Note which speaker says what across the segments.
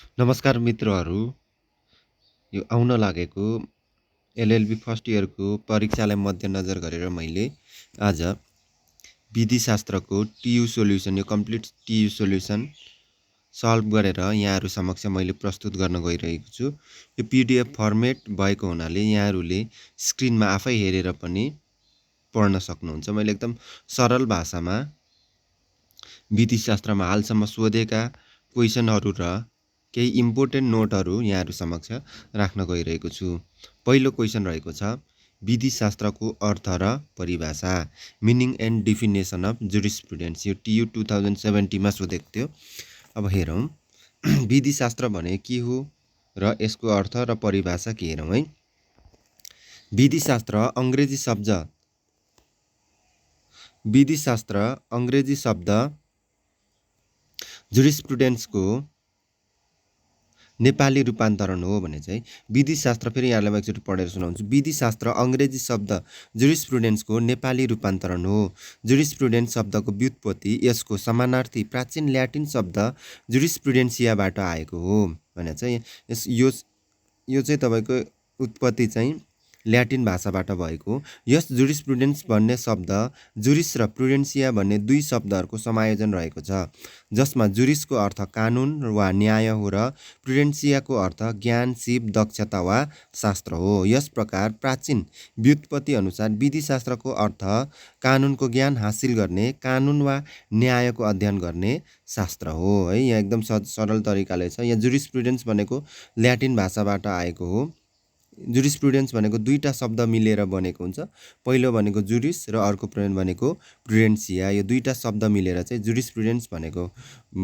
Speaker 1: नमस्कार मित्रहरू, यो आउन लागेको एलएलबी फर्स्ट इयरको परीक्षालाई मध्यनजर गरेर मैले आज विधिशास्त्रको टियु सोल्युसन, यो कम्प्लिट टियु सोल्युसन सल्भ गरेर यहाँहरू समक्ष मैले प्रस्तुत गर्न गइरहेको छु। यो पीडीएफ फर्मेट भएको हुनाले यहाँहरूले स्क्रिनमा आफै हेरेर पनि पढ्न सक्नुहुन्छ। मैले एकदम सरल भाषामा विधिशास्त्रमा हालसम्म सोधेका क्वेसनहरू र केही इम्पोर्टेन्ट नोटहरू यहाँहरू समक्ष राख्न गइरहेको छु। पहिलो क्वेसन रहेको छ, विधिशास्त्रको अर्थ र परिभाषा, मिनिङ एन्ड डिफिनेसन अफ जुरिस्प्रुडेन्स। यो टियु 2070 मा सोधेको थियो। अब हेरौँ विधिशास्त्र भने के हो र यसको अर्थ र परिभाषा के हेरौँ है। विधिशास्त्र अङ्ग्रेजी शब्द जुरिस्प्रुडेन्सको नेपाली रूपान्तरण हो भने चाहिँ विधिशास्त्र, फेरि यहाँलाई म एकचोटि पढेर सुनाउँछु। विधिशास्त्र अङ्ग्रेजी शब्द जुरिस्प्रुडेन्सको नेपाली रूपान्तरण हो। जुरिस्प्रुडेन्स शब्दको व्युत्पत्ति यसको समानार्थी प्राचीन ल्याटिन शब्द जुरिस्प्रुडेन्सियाबाट आएको हो भने चाहिँ यो चाहिँ तपाईँको उत्पत्ति चाहिँ ल्याटिन भाषाबाट भएको। यस जुरिस्प्रुडेन्स भन्ने शब्द जुरिस र प्रुडेन्सिया भन्ने दुई शब्दहरूको समायोजन रहेको छ, जसमा जुरिसको अर्थ कानुन वा न्याय हो र प्रुडेन्सियाको अर्थ ज्ञान, सिप, दक्षता वा शास्त्र हो। यस प्रकार प्राचीन व्युत्पत्ति अनुसार विधिशास्त्रको अर्थ कानुनको ज्ञान हासिल गर्ने, कानुन वा न्यायको अध्ययन गर्ने शास्त्र हो है। यहाँ एकदम सरल तरिकाले छ। यहाँ जुरिस्प्रुडेन्स भनेको ल्याटिन भाषाबाट आएको हो। जुरिस्प्रुडेन्स भनेको दुईटा शब्द मिलेर बनेको हुन्छ। पहिलो भनेको जुरिस र अर्को भनेको प्रुडेन्सिया। यो दुईटा शब्द मिलेर चाहिँ जुरिस्प्रुडेन्स भनेको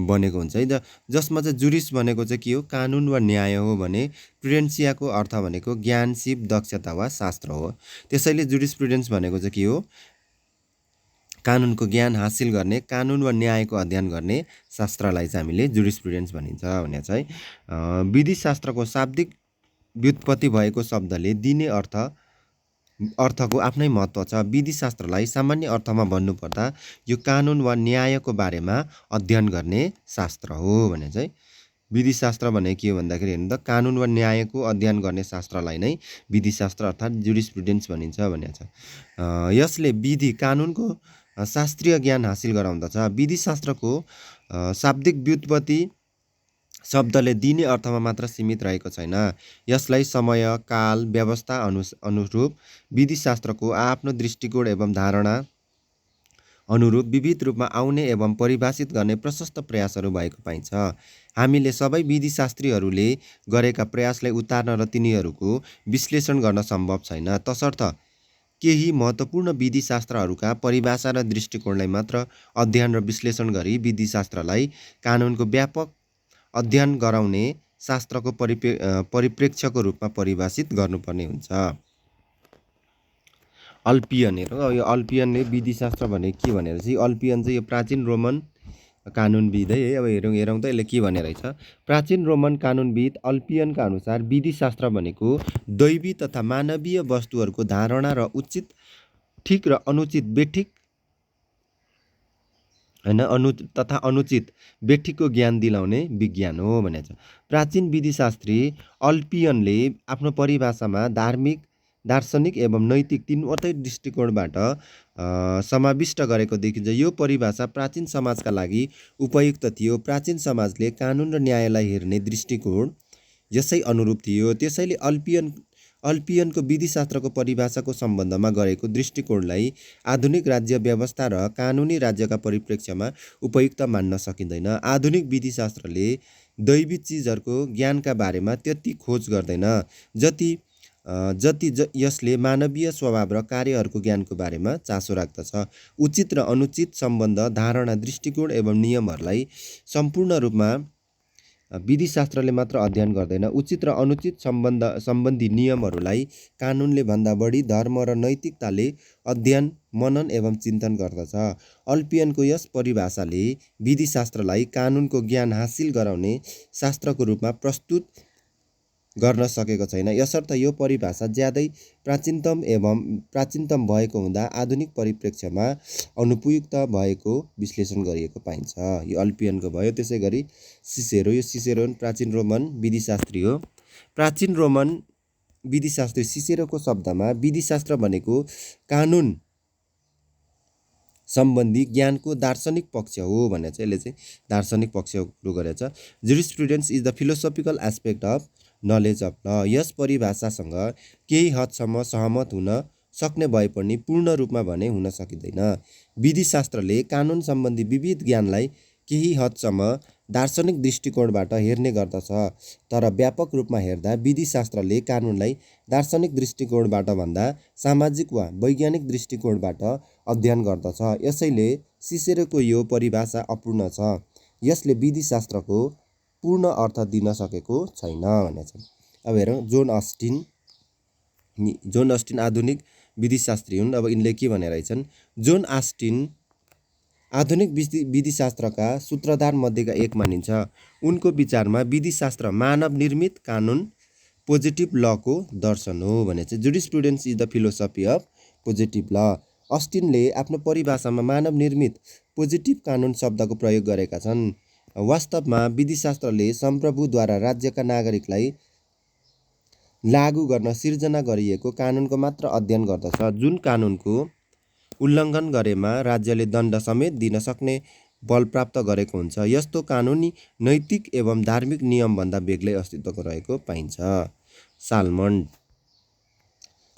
Speaker 1: बनेको हुन्छ है। जसमा चाहिँ जुरिस भनेको चाहिँ के हो, कानुन वा न्याय हो भने प्रुडेन्सियाको अर्थ भनेको ज्ञान, सिप, दक्षता वा शास्त्र हो। त्यसैले जुरिस्प्रुडेन्स भनेको चाहिँ के हो, कानुनको ज्ञान हासिल गर्ने, कानुन वा न्यायको अध्ययन गर्ने शास्त्रलाई चाहिँ हामीले जुरिस्प्रुडेन्स भनिन्छ भने चाहिँ विधिशास्त्रको शाब्दिक व्युत्पत्ति भएको शब्दले दिने अर्थको आफ्नै महत्त्व छ। विधिशास्त्रलाई सामान्य अर्थमा भन्नुपर्दा यो कानुन वा न्यायको बारेमा अध्ययन गर्ने शास्त्र हो भने चाहिँ विधिशास्त्र भने के हो भन्दाखेरि हेर्नु त कानुन वा न्यायको अध्ययन गर्ने शास्त्रलाई नै विधिशास्त्र अर्थात् जुरिस्प्रुडेन्स भनिन्छ भनेको छ। यसले विधि कानुनको शास्त्रीय ज्ञान हासिल गराउँदछ। विधिशास्त्रको शाब्दिक व्युत्पत्ति शब्दले दिने अर्थमा मात्र सीमित रहेको छैन। यसलाई समय, काल, व्यवस्था अनुरूप विधिशास्त्रको आफ्नो दृष्टिकोण एवं धारणा अनुरूप विविध रूपमा आउने एवं परिभाषित गर्ने प्रशस्त प्रयासहरू भएको पाइन्छ। हामीले सबै विधिशास्त्रीहरूले गरेका प्रयासलाई उतार्न र तिनीहरूको विश्लेषण गर्न सम्भव छैन। तसर्थ केही महत्त्वपूर्ण विधिशास्त्रहरूका परिभाषा र दृष्टिकोणलाई मात्र अध्ययन र विश्लेषण गरी विधिशास्त्रलाई कानुनको व्यापक अध्ययन गराउने शास्त्रको परिप्रेक्ष्यको रूपमा परिभाषित गर्नुपर्ने हुन्छ। अल्पियन हेरौँ। यो अल्पियनले विधिशास्त्र भने के भनेर चाहिँ, अल्पियन चाहिँ यो प्राचीन रोमन कानुनविद है। अब हेरौँ त यसले के भनेर रहेछ। प्राचीन रोमन कानुनविद अल्पियनका अनुसार विधिशास्त्र भनेको दैवी तथा मानवीय वस्तुहरूको धारणा र उचित, ठिक र अनुचित, बेठिक तथा अनुचित बेठिकको ज्ञान दिलाउने विज्ञान हो भनेछ। प्राचीन विधिशास्त्री अल्पियनले आफ्नो परिभाषामा धार्मिक, दार्शनिक एवं नैतिक तीनवटै दृष्टिकोणबाट समाविष्ट गरेको देखिन्छ। यो परिभाषा प्राचीन समाजका लागि उपयुक्त थियो। प्राचीन समाजले कानुन र न्यायलाई हेर्ने दृष्टिकोण यसै अनुरूप थियो। त्यसैले अल्पियनको विधिशास्त्रको परिभाषाको सम्बन्धमा गरेको दृष्टिकोणलाई आधुनिक राज्य व्यवस्था र कानुनी राज्यका परिप्रेक्ष्यमा उपयुक्त मान्न सकिँदैन। आधुनिक विधिशास्त्रले दैवी चिजहरूको ज्ञानका बारेमा त्यति खोज गर्दैन जति यसले मानवीय स्वभाव र कार्यहरूको ज्ञानको बारेमा चासो राख्दछ। उचित र अनुचित सम्बन्ध, धारणा, दृष्टिकोण एवं नियमहरूलाई सम्पूर्ण रूपमा विधिशास्त्रले मात्र अध्ययन गर्दैन। उचित र अनुचित सम्बन्धी नियमहरूलाई कानुनले भन्दा बढी धर्म र नैतिकताले अध्ययन, मनन एवं चिन्तन गर्दछ। अल्पियनको यस परिभाषाले विधिशास्त्रलाई कानुनको ज्ञान हासिल गराउने शास्त्रको रूपमा प्रस्तुत गर्न सकेको छैन। यसर्थ यो परिभाषा ज्यादै प्राचीनतम भएको हुँदा आधुनिक परिप्रेक्ष्यमा अनुपयुक्त भएको विश्लेषण गरिएको पाइन्छ। यो अल्पियनको भयो। त्यसै गरी सिसेरो, यो सिसेरो प्राचीन रोमन विधिशास्त्री हो। प्राचीन रोमन विधिशास्त्री सिसेरोको शब्दमा विधिशास्त्र भनेको कानुन सम्बन्धी ज्ञानको दार्शनिक पक्ष हो भनेर चाहिँ यसले चाहिँ दार्शनिक पक्ष सुरु गरेछ। Jurisprudence is the philosophical aspect of knowledge of law. यस परिभाषासँग केही हदसम्म सहमत हुन सक्ने भए पनि पूर्ण रूपमा भने हुन सकिँदैन। विधिशास्त्रले कानुन सम्बन्धी विविध ज्ञानलाई केही हदसम्म दार्शनिक दृष्टिकोणबाट हेर्ने गर्दछ, तर व्यापक रूपमा हेर्दा विधिशास्त्रले कानुनलाई दार्शनिक दृष्टिकोणबाट भन्दा सामाजिक वा वैज्ञानिक दृष्टिकोणबाट अध्ययन गर्दछ। यसैले सिसेरोको यो परिभाषा अपूर्ण छ। यसले विधिशास्त्रको पूर्ण अर्थ दिन सकेको छैन भनेछ। अब हेरौँ जोन अस्टिन आधुनिक विधिशास्त्री हुन्। अब यिनले के भनेर रहेछन्? जोन अस्टिन आधुनिक विधिशास्त्रका सूत्रधार मध्येका एक मानिन्छ। उनको विचारमा विधिशास्त्र मानव निर्मित कानुन पोजिटिभ लको दर्शन हो भने चाहिँ jurisprudence is the philosophy of positive law. अस्टिनले आफ्नो परिभाषामा मानव निर्मित पोजिटिभ कानुन शब्दको प्रयोग गरेका छन्। वास्तवमा विधिशास्त्रले संप्रभुद्वारा राज्यका नागरिकलाई लागू गर्न सिर्जना गरिएको कानुनको मात्र अध्ययन गर्दछ, जुन कानुनको उल्लङ्घन गरेमा राज्यले दण्ड समेत दिन सक्ने बल प्राप्त गरेको हुन्छ। यस्तो कानुनी नैतिक एवं धार्मिक नियमभन्दा बेग्लै अस्तित्वको रहेको पाइन्छ।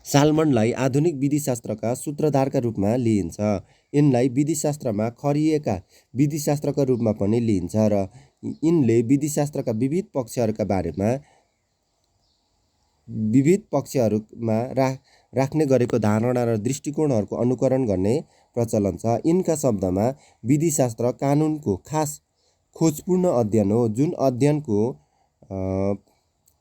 Speaker 1: साल्मनलाई आधुनिक विधिशास्त्रका सूत्रधारका रूपमा लिइन्छ। यिनलाई विधिशास्त्रमा खरिएका विधिशास्त्रका रूपमा पनि लिइन्छ र यिनले विधिशास्त्रका विविध पक्षहरूमा राख्ने गरेको धारणा र दृष्टिकोणहरूको अनुकरण गर्ने प्रचलन छ। यिनका शब्दमा विधिशास्त्र कानुनको खास खोजपूर्ण अध्ययन हो, जुन अध्ययनको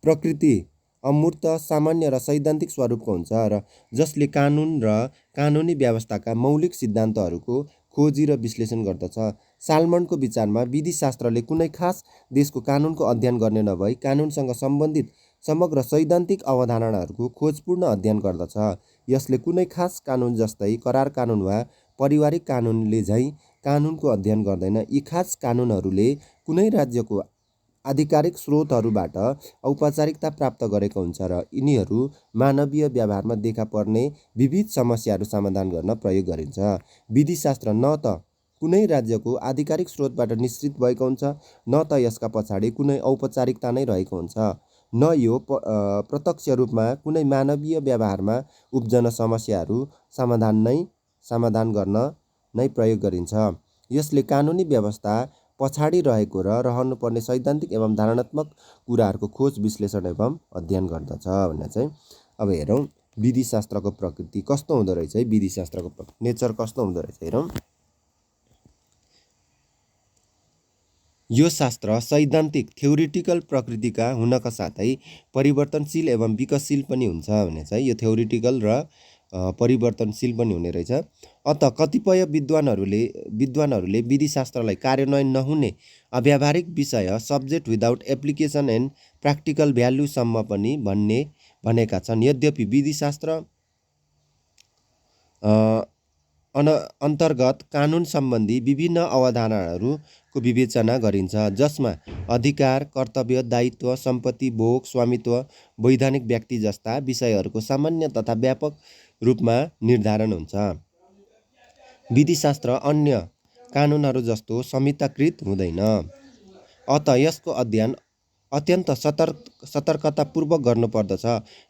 Speaker 1: प्रकृति अमूर्त, सामान्य र सैद्धान्तिक स्वरूपको हुन्छ र जसले कानुन र कानुनी व्यवस्थाका मौलिक सिद्धान्तहरूको खोजी र विश्लेषण गर्दछ। साल्मनको विचारमा विधिशास्त्रले कुनै खास देशको कानुनको अध्ययन गर्ने नभई कानुनसँग सम्बन्धित समग्र सैद्धान्तिक अवधारणाहरूको खोजपूर्ण अध्ययन गर्दछ। यसले कुनै खास कानुन जस्तै करार कानुन वा पारिवारिक कानुनले झैँ कानुनको अध्ययन गर्दैन। यी खास कानुनहरूले कुनै राज्यको आधिकारिक स्रोतहरूबाट औपचारिकता प्राप्त गरेको हुन्छ र यिनीहरू मानवीय व्यवहारमा देखा पर्ने विविध समस्याहरू समाधान गर्न प्रयोग गरिन्छ। विधिशास्त्र न त कुनै राज्यको आधिकारिक स्रोतबाट निश्चित भएको हुन्छ, न त यसका पछाडि कुनै औपचारिकता नै रहेको हुन्छ, न यो प्रत्यक्ष रूपमा कुनै मानवीय व्यवहारमा उब्जन समस्याहरू समाधान गर्न नै प्रयोग गरिन्छ। यसले कानुनी व्यवस्था पछाडि रहेको र रहनुपर्ने सैद्धान्तिक एवं धारणात्मक कुराहरूको खोज, विश्लेषण एवं अध्ययन गर्दछ भनेर चाहिँ। अब हेरौँ विधिशास्त्रको प्रकृति कस्तो हुँदो रहेछ है। विधिशास्त्रको नेचर कस्तो हुँदो रहेछ हेरौँ। यो शास्त्र सैद्धान्तिक थ्योरिटिकल प्रकृतिका हुनका साथै परिवर्तनशील एवं विकासशील पनि हुन्छ भने चाहिँ यो थ्योरिटिकल र परिवर्तनशील पनि हुने रहेछ। अत कतिपय विद्वानहरूले विधिशास्त्रलाई कार्यान्वयन नहुने अव्यावहारिक विषय, subject without application and practical भ्यालुसम्म पनि भनेका छन्। यद्यपि विधिशास्त्र अन्तर्गत कानुन सम्बन्धी विभिन्न अवधारणाहरूको विवेचना गरिन्छ, जसमा अधिकार, कर्तव्य, दायित्व, सम्पत्ति, भोग, स्वामित्व, वैधानिक व्यक्ति जस्ता विषयहरूको सामान्य तथा व्यापक रूपमा निर्धारण हुन्छ। विधिशास्त्र अन्य कानुनहरू जस्तो संहिताकृत हुँदैन। अत यसको अध्ययन अत्यन्त सतर्कतापूर्वक गर्नुपर्दछ।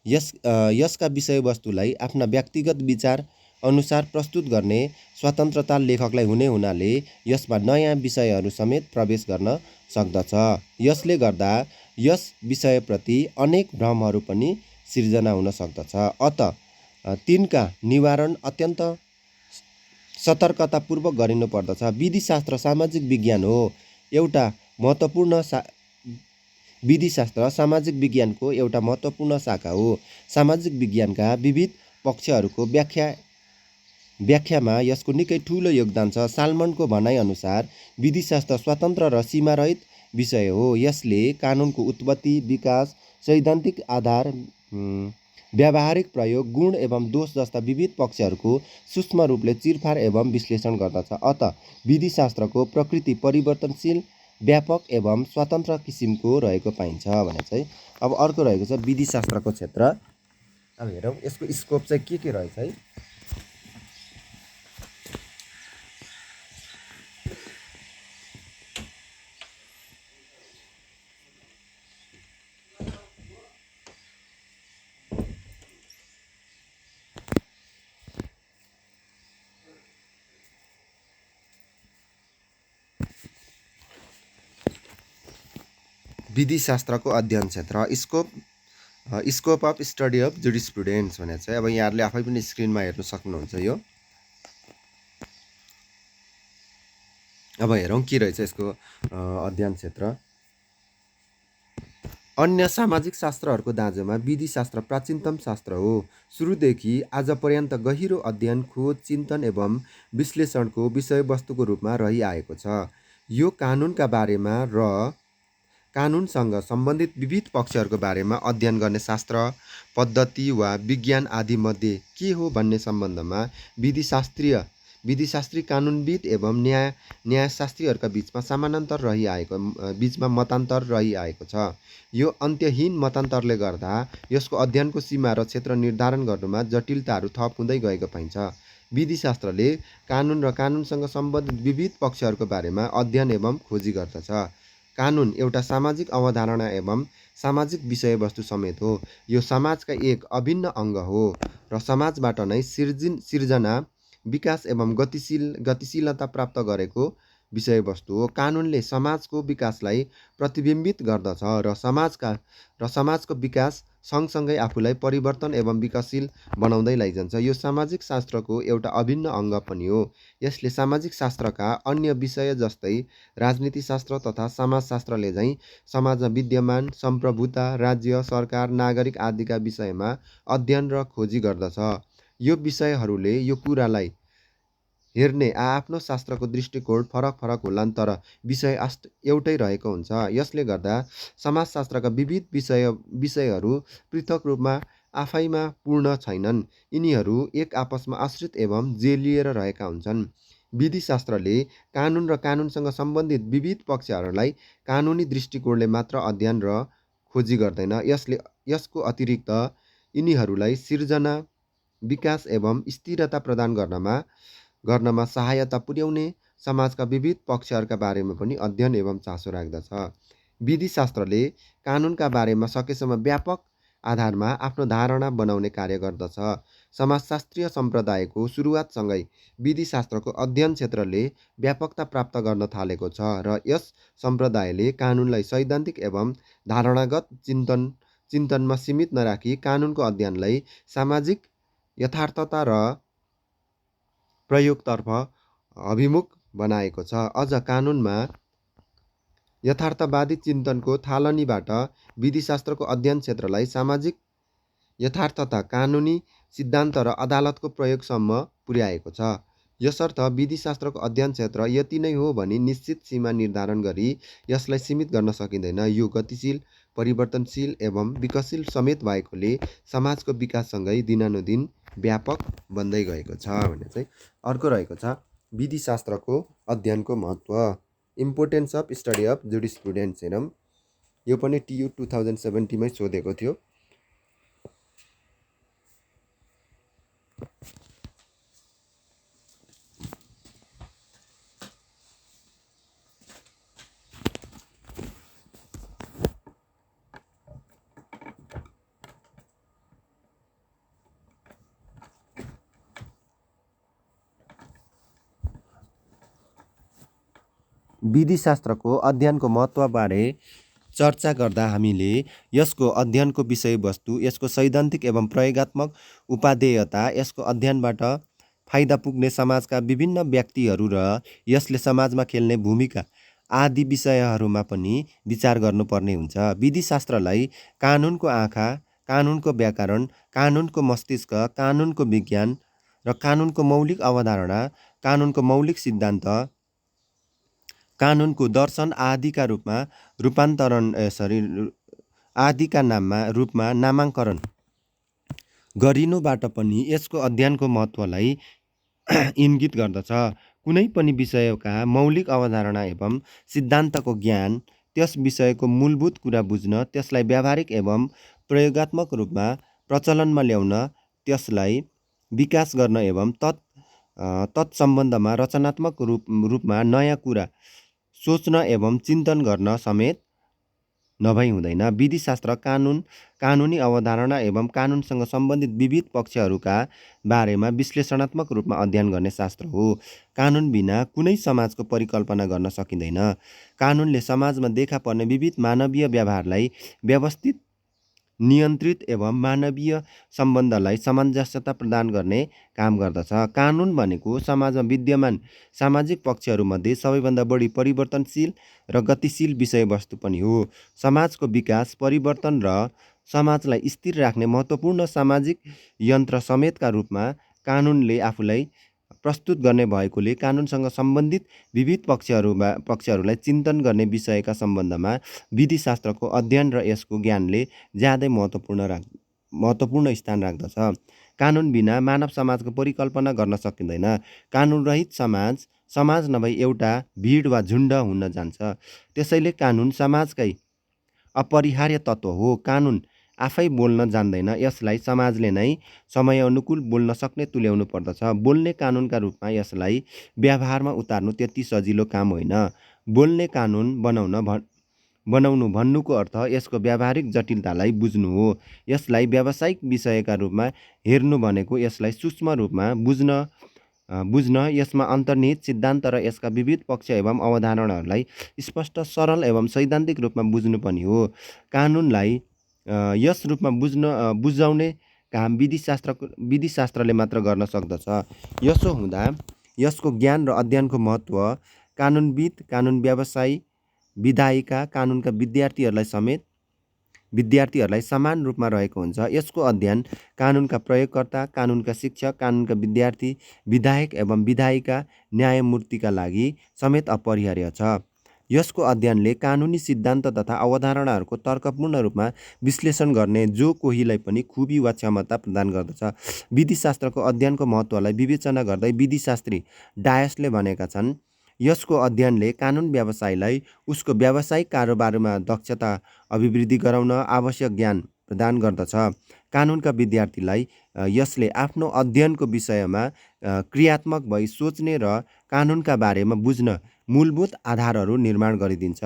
Speaker 1: यसका विषयवस्तुलाई आफ्ना व्यक्तिगत विचार अनुसार प्रस्तुत गर्ने स्वतन्त्रता लेखकलाई हुने हुनाले यसमा नयाँ विषयहरू समेत प्रवेश गर्न सक्दछ। यसले गर्दा यस विषयप्रति अनेक भ्रमहरू पनि सिर्जना हुन सक्दछ। अत तिनका निवारण अत्यन्त सतर्कतापूर्वक गरिनुपर्दछ। विधिशास्त्र सामाजिक विज्ञान हो। विधिशास्त्र सामाजिक विज्ञानको एउटा महत्त्वपूर्ण शाखा हो। सामाजिक विज्ञानका विविध पक्षहरूको व्याख्यामा यसको निकै ठुलो योगदान छ। साल्मनको भनाइअनुसार विधिशास्त्र स्वतन्त्र र सीमारहित विषय हो। यसले कानुनको उत्पत्ति, विकास, सैद्धान्तिक आधार, व्यावहारिक प्रयोग, गुण एवं दोष जस्ता विविध पक्षहरूको सूक्ष्म रूपले चिरफार एवं विश्लेषण गर्दछ। अत विधिशास्त्रको प्रकृति परिवर्तनशील, व्यापक एवं स्वतन्त्र किसिमको रहेको पाइन्छ भने चाहिँ अब अर्को रहेको छ विधिशास्त्रको क्षेत्र। अब हेरौँ यसको स्कोप चाहिँ के रहेछ है। विधिशास्त्रको अध्ययन क्षेत्र, स्कोप अफ स्टडी अफ जुरिस्प्रुडेन्स भने चाहिँ अब यहाँहरूले आफै पनि स्क्रिनमा हेर्न सक्नुहुन्छ यो। अब हेरौँ के रहेछ यसको अध्ययन क्षेत्र। अन्य सामाजिक शास्त्रहरूको दाँजोमा विधिशास्त्र प्राचीनतम शास्त्र हो। सुरुदेखि आज पर्यन्त गहिरो अध्ययन, खोज, चिन्तन एवं विश्लेषणको विषयवस्तुको रूपमा रहिआएको छ। यो कानुनका बारेमा र कानुनसँग सम्बन्धित विविध पक्षहरूको बारेमा अध्ययन गर्ने शास्त्र, पद्धति वा विज्ञान आदिमध्ये के हो भन्ने सम्बन्धमा विधिशास्त्री, कानुनविद एवं न्यायशास्त्रीहरूका बीचमा मतान्तर रहिआएको छ। यो अन्त्यहीन मतान्तरले गर्दा यसको अध्ययनको सीमा र क्षेत्र निर्धारण गर्नुमा जटिलताहरू थप हुँदै गएको पाइन्छ। विधिशास्त्रले कानुन र कानुनसँग सम्बन्धित विविध पक्षहरूको बारेमा अध्ययन एवं खोजी गर्दछ। कानुन एउटा सामाजिक अवधारणा एवं सामाजिक विषयवस्तु समेत हो। यो समाजका एक अभिन्न अङ्ग हो र समाजबाट नै सिर्जना, विकास एवं गतिशीलता प्राप्त गरेको विषयवस्तु हो। कानुनले समाजको विकासलाई प्रतिबिम्बित गर्दछ र समाजको विकास सँगसँगै आफूलाई परिवर्तन एवं विकासशील बनाउँदै लैजान्छ। यो सामाजिक शास्त्रको एउटा अभिन्न अङ्ग पनि हो। यसले सामाजिक शास्त्रका अन्य विषय जस्तै राजनीतिशास्त्र तथा समाजशास्त्रले झैँ समाजमा विद्यमान सम्प्रभुता, राज्य, सरकार, नागरिक आदिका विषयमा अध्ययन र खोजी गर्दछ। यो विषयहरूले यो कुरालाई हेर्ने आआफ्नो शास्त्रको दृष्टिकोण फरक होलान्, तर विषय एउटै रहेको हुन्छ। यसले गर्दा समाजशास्त्रका विविध विषयहरू पृथक रूपमा आफैमा पूर्ण छैनन्। यिनीहरू एक आपसमा आश्रित एवं जेलिएर रहेका हुन्छन्। विधिशास्त्रले कानुन र कानुनसँग सम्बन्धित विविध पक्षहरूलाई कानुनी दृष्टिकोणले मात्र अध्ययन र खोजी गर्दैन। यसको अतिरिक्त यिनीहरूलाई सिर्जना, विकास एवं स्थिरता प्रदान गर्नमा सहायता पुर्याउने समाजका विविध पक्षहरूका बारेमा पनि अध्ययन एवं चासो राख्दछ। विधिशास्त्रले कानुनका बारेमा सकेसम्म व्यापक आधारमा आफ्नो धारणा बनाउने कार्य गर्दछ। समाजशास्त्रीय सम्प्रदायको सुरुवातसँगै विधिशास्त्रको अध्ययन क्षेत्रले व्यापकता प्राप्त गर्न थालेको छ र यस सम्प्रदायले कानुनलाई सैद्धान्तिक एवं धारणागत चिन्तनमा सीमित नराखी कानुनको अध्ययनलाई सामाजिक यथार्थता र प्रयोगतर्फ अभिमुख बनाएको छ। अझ कानुनमा यथार्थवादी चिन्तनको थालनीबाट विधिशास्त्रको अध्ययन क्षेत्रलाई सामाजिक यथार्थता, कानुनी सिद्धान्त र अदालतको प्रयोगसम्म पुर्याएको छ। यसर्थ विधिशास्त्रको अध्ययन क्षेत्र यति नै हो भनी निश्चित सीमा निर्धारण गरी यसलाई सीमित गर्न सकिँदैन। यो गतिशील, परिवर्तनशील एवं विकासशील समेत भएकोले समाजको विकाससँगै दिनानुदिन व्यापक बन्दै गएको छ भने चाहिँ अर्को रहेको छ विधिशास्त्रको अध्ययनको महत्त्व, इम्पोर्टेन्स अफ स्टडी अफ जुरिस्प्रुडेन्स। हेरौँ यो पनि TU 2070 मै सोधेको थियो। विधिशास्त्रको अध्ययनको महत्त्वबारे चर्चा गर्दा हामीले यसको अध्ययनको विषयवस्तु, यसको सैद्धान्तिक एवं प्रयोगात्मक उपादेयता, यसको अध्ययनबाट फाइदा पुग्ने समाजका विभिन्न व्यक्तिहरू र यसले समाजमा खेल्ने भूमिका आदि विषयहरूमा पनि विचार गर्नुपर्ने हुन्छ। विधिशास्त्रलाई कानुनको आँखा, कानुनको व्याकरण, कानुनको मस्तिष्क, कानुनको विज्ञान र कानुनको मौलिक अवधारणा, कानुनको मौलिक सिद्धान्त, कानुनको दर्शन आदिका रूपमा आदिका रूपमा नामाङ्करण गरिनुबाट पनि यसको अध्ययनको महत्त्वलाई इङ्गित गर्दछ। कुनै पनि विषयका मौलिक अवधारणा एवं सिद्धान्तको ज्ञान, त्यस विषयको मूलभूत कुरा बुझ्न, त्यसलाई व्यावहारिक एवं प्रयोगात्मक रूपमा प्रचलनमा ल्याउन, त्यसलाई विकास गर्न एवं तत्सम्बन्धमा रचनात्मक रूपमा नयाँ कुरा सोच्न एवं चिन्तन गर्न समेत नभई हुँदैन। विधिशास्त्र कानुनी अवधारणा एवं कानुनसँग सम्बन्धित विविध पक्षहरूका बारेमा विश्लेषणात्मक रूपमा अध्ययन गर्ने शास्त्र हो। कानुन बिना कुनै समाजको परिकल्पना गर्न सकिँदैन। कानुनले समाजमा देखा पर्ने विविध मानवीय व्यवहारलाई व्यवस्थित, नियन्त्रित एवं मानवीय सम्बन्धलाई सामञ्जस्यता प्रदान गर्ने काम गर्दछ। कानुन भनेको समाजमा विद्यमान सामाजिक पक्षहरूमध्ये सबैभन्दा बढी परिवर्तनशील र गतिशील विषयवस्तु पनि हो। समाजको विकास, परिवर्तन र समाजलाई स्थिर राख्ने महत्त्वपूर्ण सामाजिक यन्त्र समेतका रूपमा कानुनले आफूलाई प्रस्तुत गर्ने भएकोले कानुनसँग सम्बन्धित विविध पक्षहरूलाई चिन्तन गर्ने विषयका सम्बन्धमा विधिशास्त्रको अध्ययन र यसको ज्ञानले ज्यादै महत्त्वपूर्ण स्थान राख्दछ। कानुन बिना मानव समाजको परिकल्पना गर्न सकिँदैन। कानुनरहित समाज नभई एउटा भिड वा झुन्ड हुन जान्छ। त्यसैले कानुन समाजकै अपरिहार्य तत्त्व हो। कानुन आफै बोल्न जान्दैन, यसलाई समाजले नै समयानुकूल बोल्न सक्ने तुल्याउनु पर्दछ। बोल्ने कानुनका रूपमा यसलाई व्यवहारमा उतार्नु त्यति सजिलो काम होइन। बोल्ने कानुन बनाउनु भन्नुको अर्थ यसको व्यावहारिक जटिलतालाई बुझ्नु हो। यसलाई व्यावसायिक विषयका रूपमा हेर्नु भनेको यसलाई सूक्ष्म रूपमा बुझ्न, यसमा अन्तर्निहित सिद्धान्त र यसका विविध पक्ष एवं अवधारणाहरूलाई स्पष्ट, सरल एवं सैद्धान्तिक रूपमा बुझ्नु पनि हो। कानुनलाई यस रूपमा बुझाउने काम विधिशास्त्रले मात्र गर्न सक्दछ। यसो हुँदा यसको ज्ञान र अध्ययनको महत्त्व कानुनविद, कानुन व्यवसायी, विधायिका, कानुनका विद्यार्थीहरूलाई समान रूपमा रहेको हुन्छ। यसको अध्ययन कानुनका प्रयोगकर्ता, कानुनका शिक्षक, कानुनका विद्यार्थी, विधायक एवं विधायिका, न्यायमूर्तिका लागि समेत अपरिहार्य छ। यसको अध्ययनले कानुनी सिद्धान्त तथा अवधारणाहरूको तर्कपूर्ण रूपमा विश्लेषण गर्ने जो कोहीलाई पनि खुबी वा क्षमता प्रदान गर्दछ। विधिशास्त्रको अध्ययनको महत्त्वलाई विवेचना गर्दै विधिशास्त्री डायसले भनेका छन्, यसको अध्ययनले कानुन व्यवसायीलाई उसको व्यावसायिक कारोबारमा दक्षता अभिवृद्धि गराउन आवश्यक ज्ञान प्रदान गर्दछ। कानुनका विद्यार्थीलाई यसले आफ्नो अध्ययनको विषयमा क्रियात्मक भई सोच्ने र कानुनका बारेमा बुझ्न मूलभूत आधारहरू निर्माण गरिदिन्छ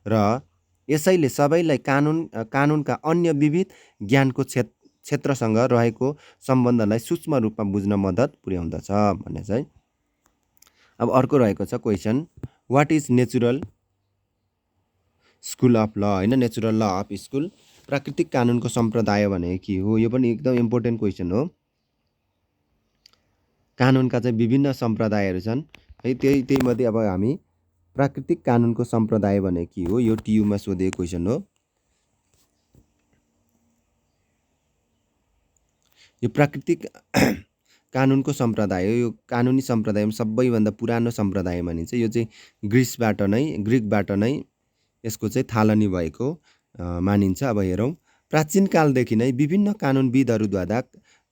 Speaker 1: र यसैले सबैलाई कानुनका अन्य विविध ज्ञानको क्षेत्रसँग रहेको सम्बन्धलाई सूक्ष्म रूपमा बुझ्न मद्दत पुर्याउँदछ भन्ने चाहिँ। अब अर्को रहेको छ question, what is natural school of law, होइन, नेचुरल ल अफ स्कुल, प्राकृतिक कानुनको सम्प्रदाय भनेको के हो? यो पनि एकदम इम्पोर्टेन्ट क्वेसन हो। कानुनका चाहिँ विभिन्न सम्प्रदायहरू छन् है, त्यही मध्ये अब हामी प्राकृतिक कानुनको सम्प्रदाय भनेको के हो, यो टियुमा सोधेको क्वेसन हो। यो प्राकृतिक कानुनको सम्प्रदाय हो। यो कानुनी सम्प्रदायमा सबैभन्दा पुरानो सम्प्रदाय मानिन्छ। यो चाहिँ ग्रिकबाट नै यसको चाहिँ थालनी भएको मानिन्छ। अब हेरौँ, प्राचीन कालदेखि नै विभिन्न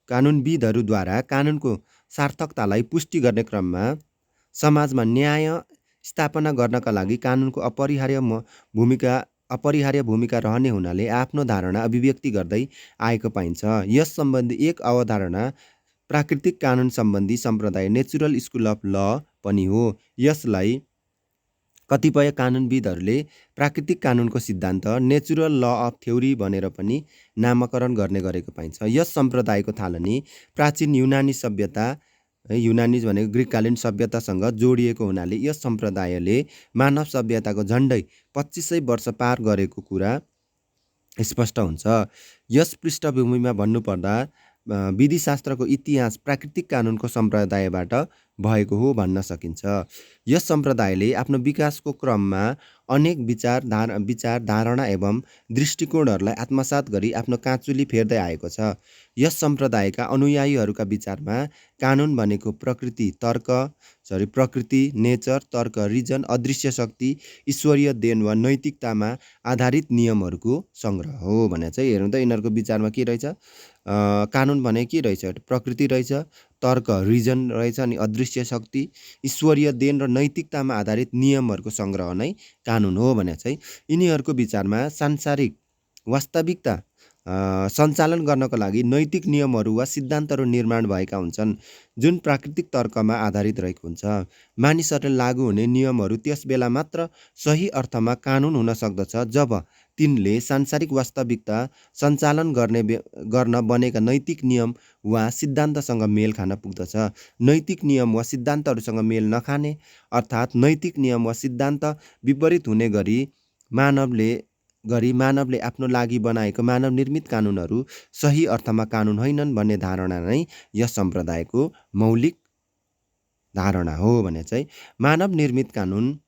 Speaker 1: कानुनविदहरूद्वारा कानुनको सार्थकतालाई पुष्टि गर्ने क्रममा समाजमा न्याय स्थापना गर्नका लागि कानुनको अपरिहार्य भूमिका रहने हुनाले आफ्नो धारणा अभिव्यक्ति गर्दै आएको पाइन्छ। यस सम्बन्धी एक अवधारणा प्राकृतिक कानुन सम्बन्धी सम्प्रदाय नेचुरल स्कुल अफ ल पनि हो। यसलाई कतिपय कानुनविदहरूले प्राकृतिक कानुनको सिद्धान्त नेचुरल ल अफ थ्योरी भनेर पनि नामकरण गर्ने गरेको पाइन्छ। यस सम्प्रदायको थालनी प्राचीन युनानी सभ्यता, युनानी भनेको ग्रिककालीन सभ्यतासँग जोडिएको हुनाले यस सम्प्रदायले मानव सभ्यताको झन्डै 2500 वर्ष पार गरेको कुरा स्पष्ट हुन्छ। यस पृष्ठभूमिमा भन्नुपर्दा विधिशास्त्रको इतिहास प्राकृतिक कानुनको सम्प्रदायबाट भएको हो भन्न सकिन्छ। यस सम्प्रदायले आफ्नो विकासको क्रममा अनेक विचार धारणा एवं दृष्टिकोणहरूलाई आत्मसात गरी आफ्नो काँचुली फेर्दै आएको छ। यस सम्प्रदायका अनुयायीहरूका विचारमा कानुन भनेको प्रकृति, नेचर, तर्क, रिजन, अदृश्य शक्ति, ईश्वरीय देन वा नैतिकतामा आधारित नियमहरूको सङ्ग्रह हो भने चाहिँ हेर्नु त यिनीहरूको विचारमा के रहेछ, कानुन भने के रहेछ, प्रकृति रहेछ, तर्क रिजन रहेछ, अनि अदृश्य शक्ति, ईश्वरीय देन र नैतिकतामा आधारित नियमहरूको सङ्ग्रह नै कानुन हो भने चाहिँ यिनीहरूको विचारमा सांसारिक वास्तविकता सञ्चालन गर्नको लागि नैतिक नियमहरू वा सिद्धान्तहरू निर्माण भएका हुन्छन् जुन प्राकृतिक तर्कमा आधारित रहेको हुन्छ। मानिसहरूले लागू हुने नियमहरू त्यस बेला मात्र सही अर्थमा कानुन हुन सक्दछ जब तिनले सांसारिक वास्तविकता सञ्चालन गर्न बनेका नैतिक नियम वा सिद्धान्तसँग मेल खान पुग्दछ। नैतिक नियम वा सिद्धान्तहरूसँग मेल नखाने अर्थात् नैतिक नियम वा सिद्धान्त विपरीत हुने गरी मानवले आफ्नो लागि बनाएको मानव निर्मित कानुनहरू सही अर्थमा कानुन होइनन् भन्ने धारणा नै यस सम्प्रदायको मौलिक धारणा हो भने चाहिँ मानव निर्मित कानुन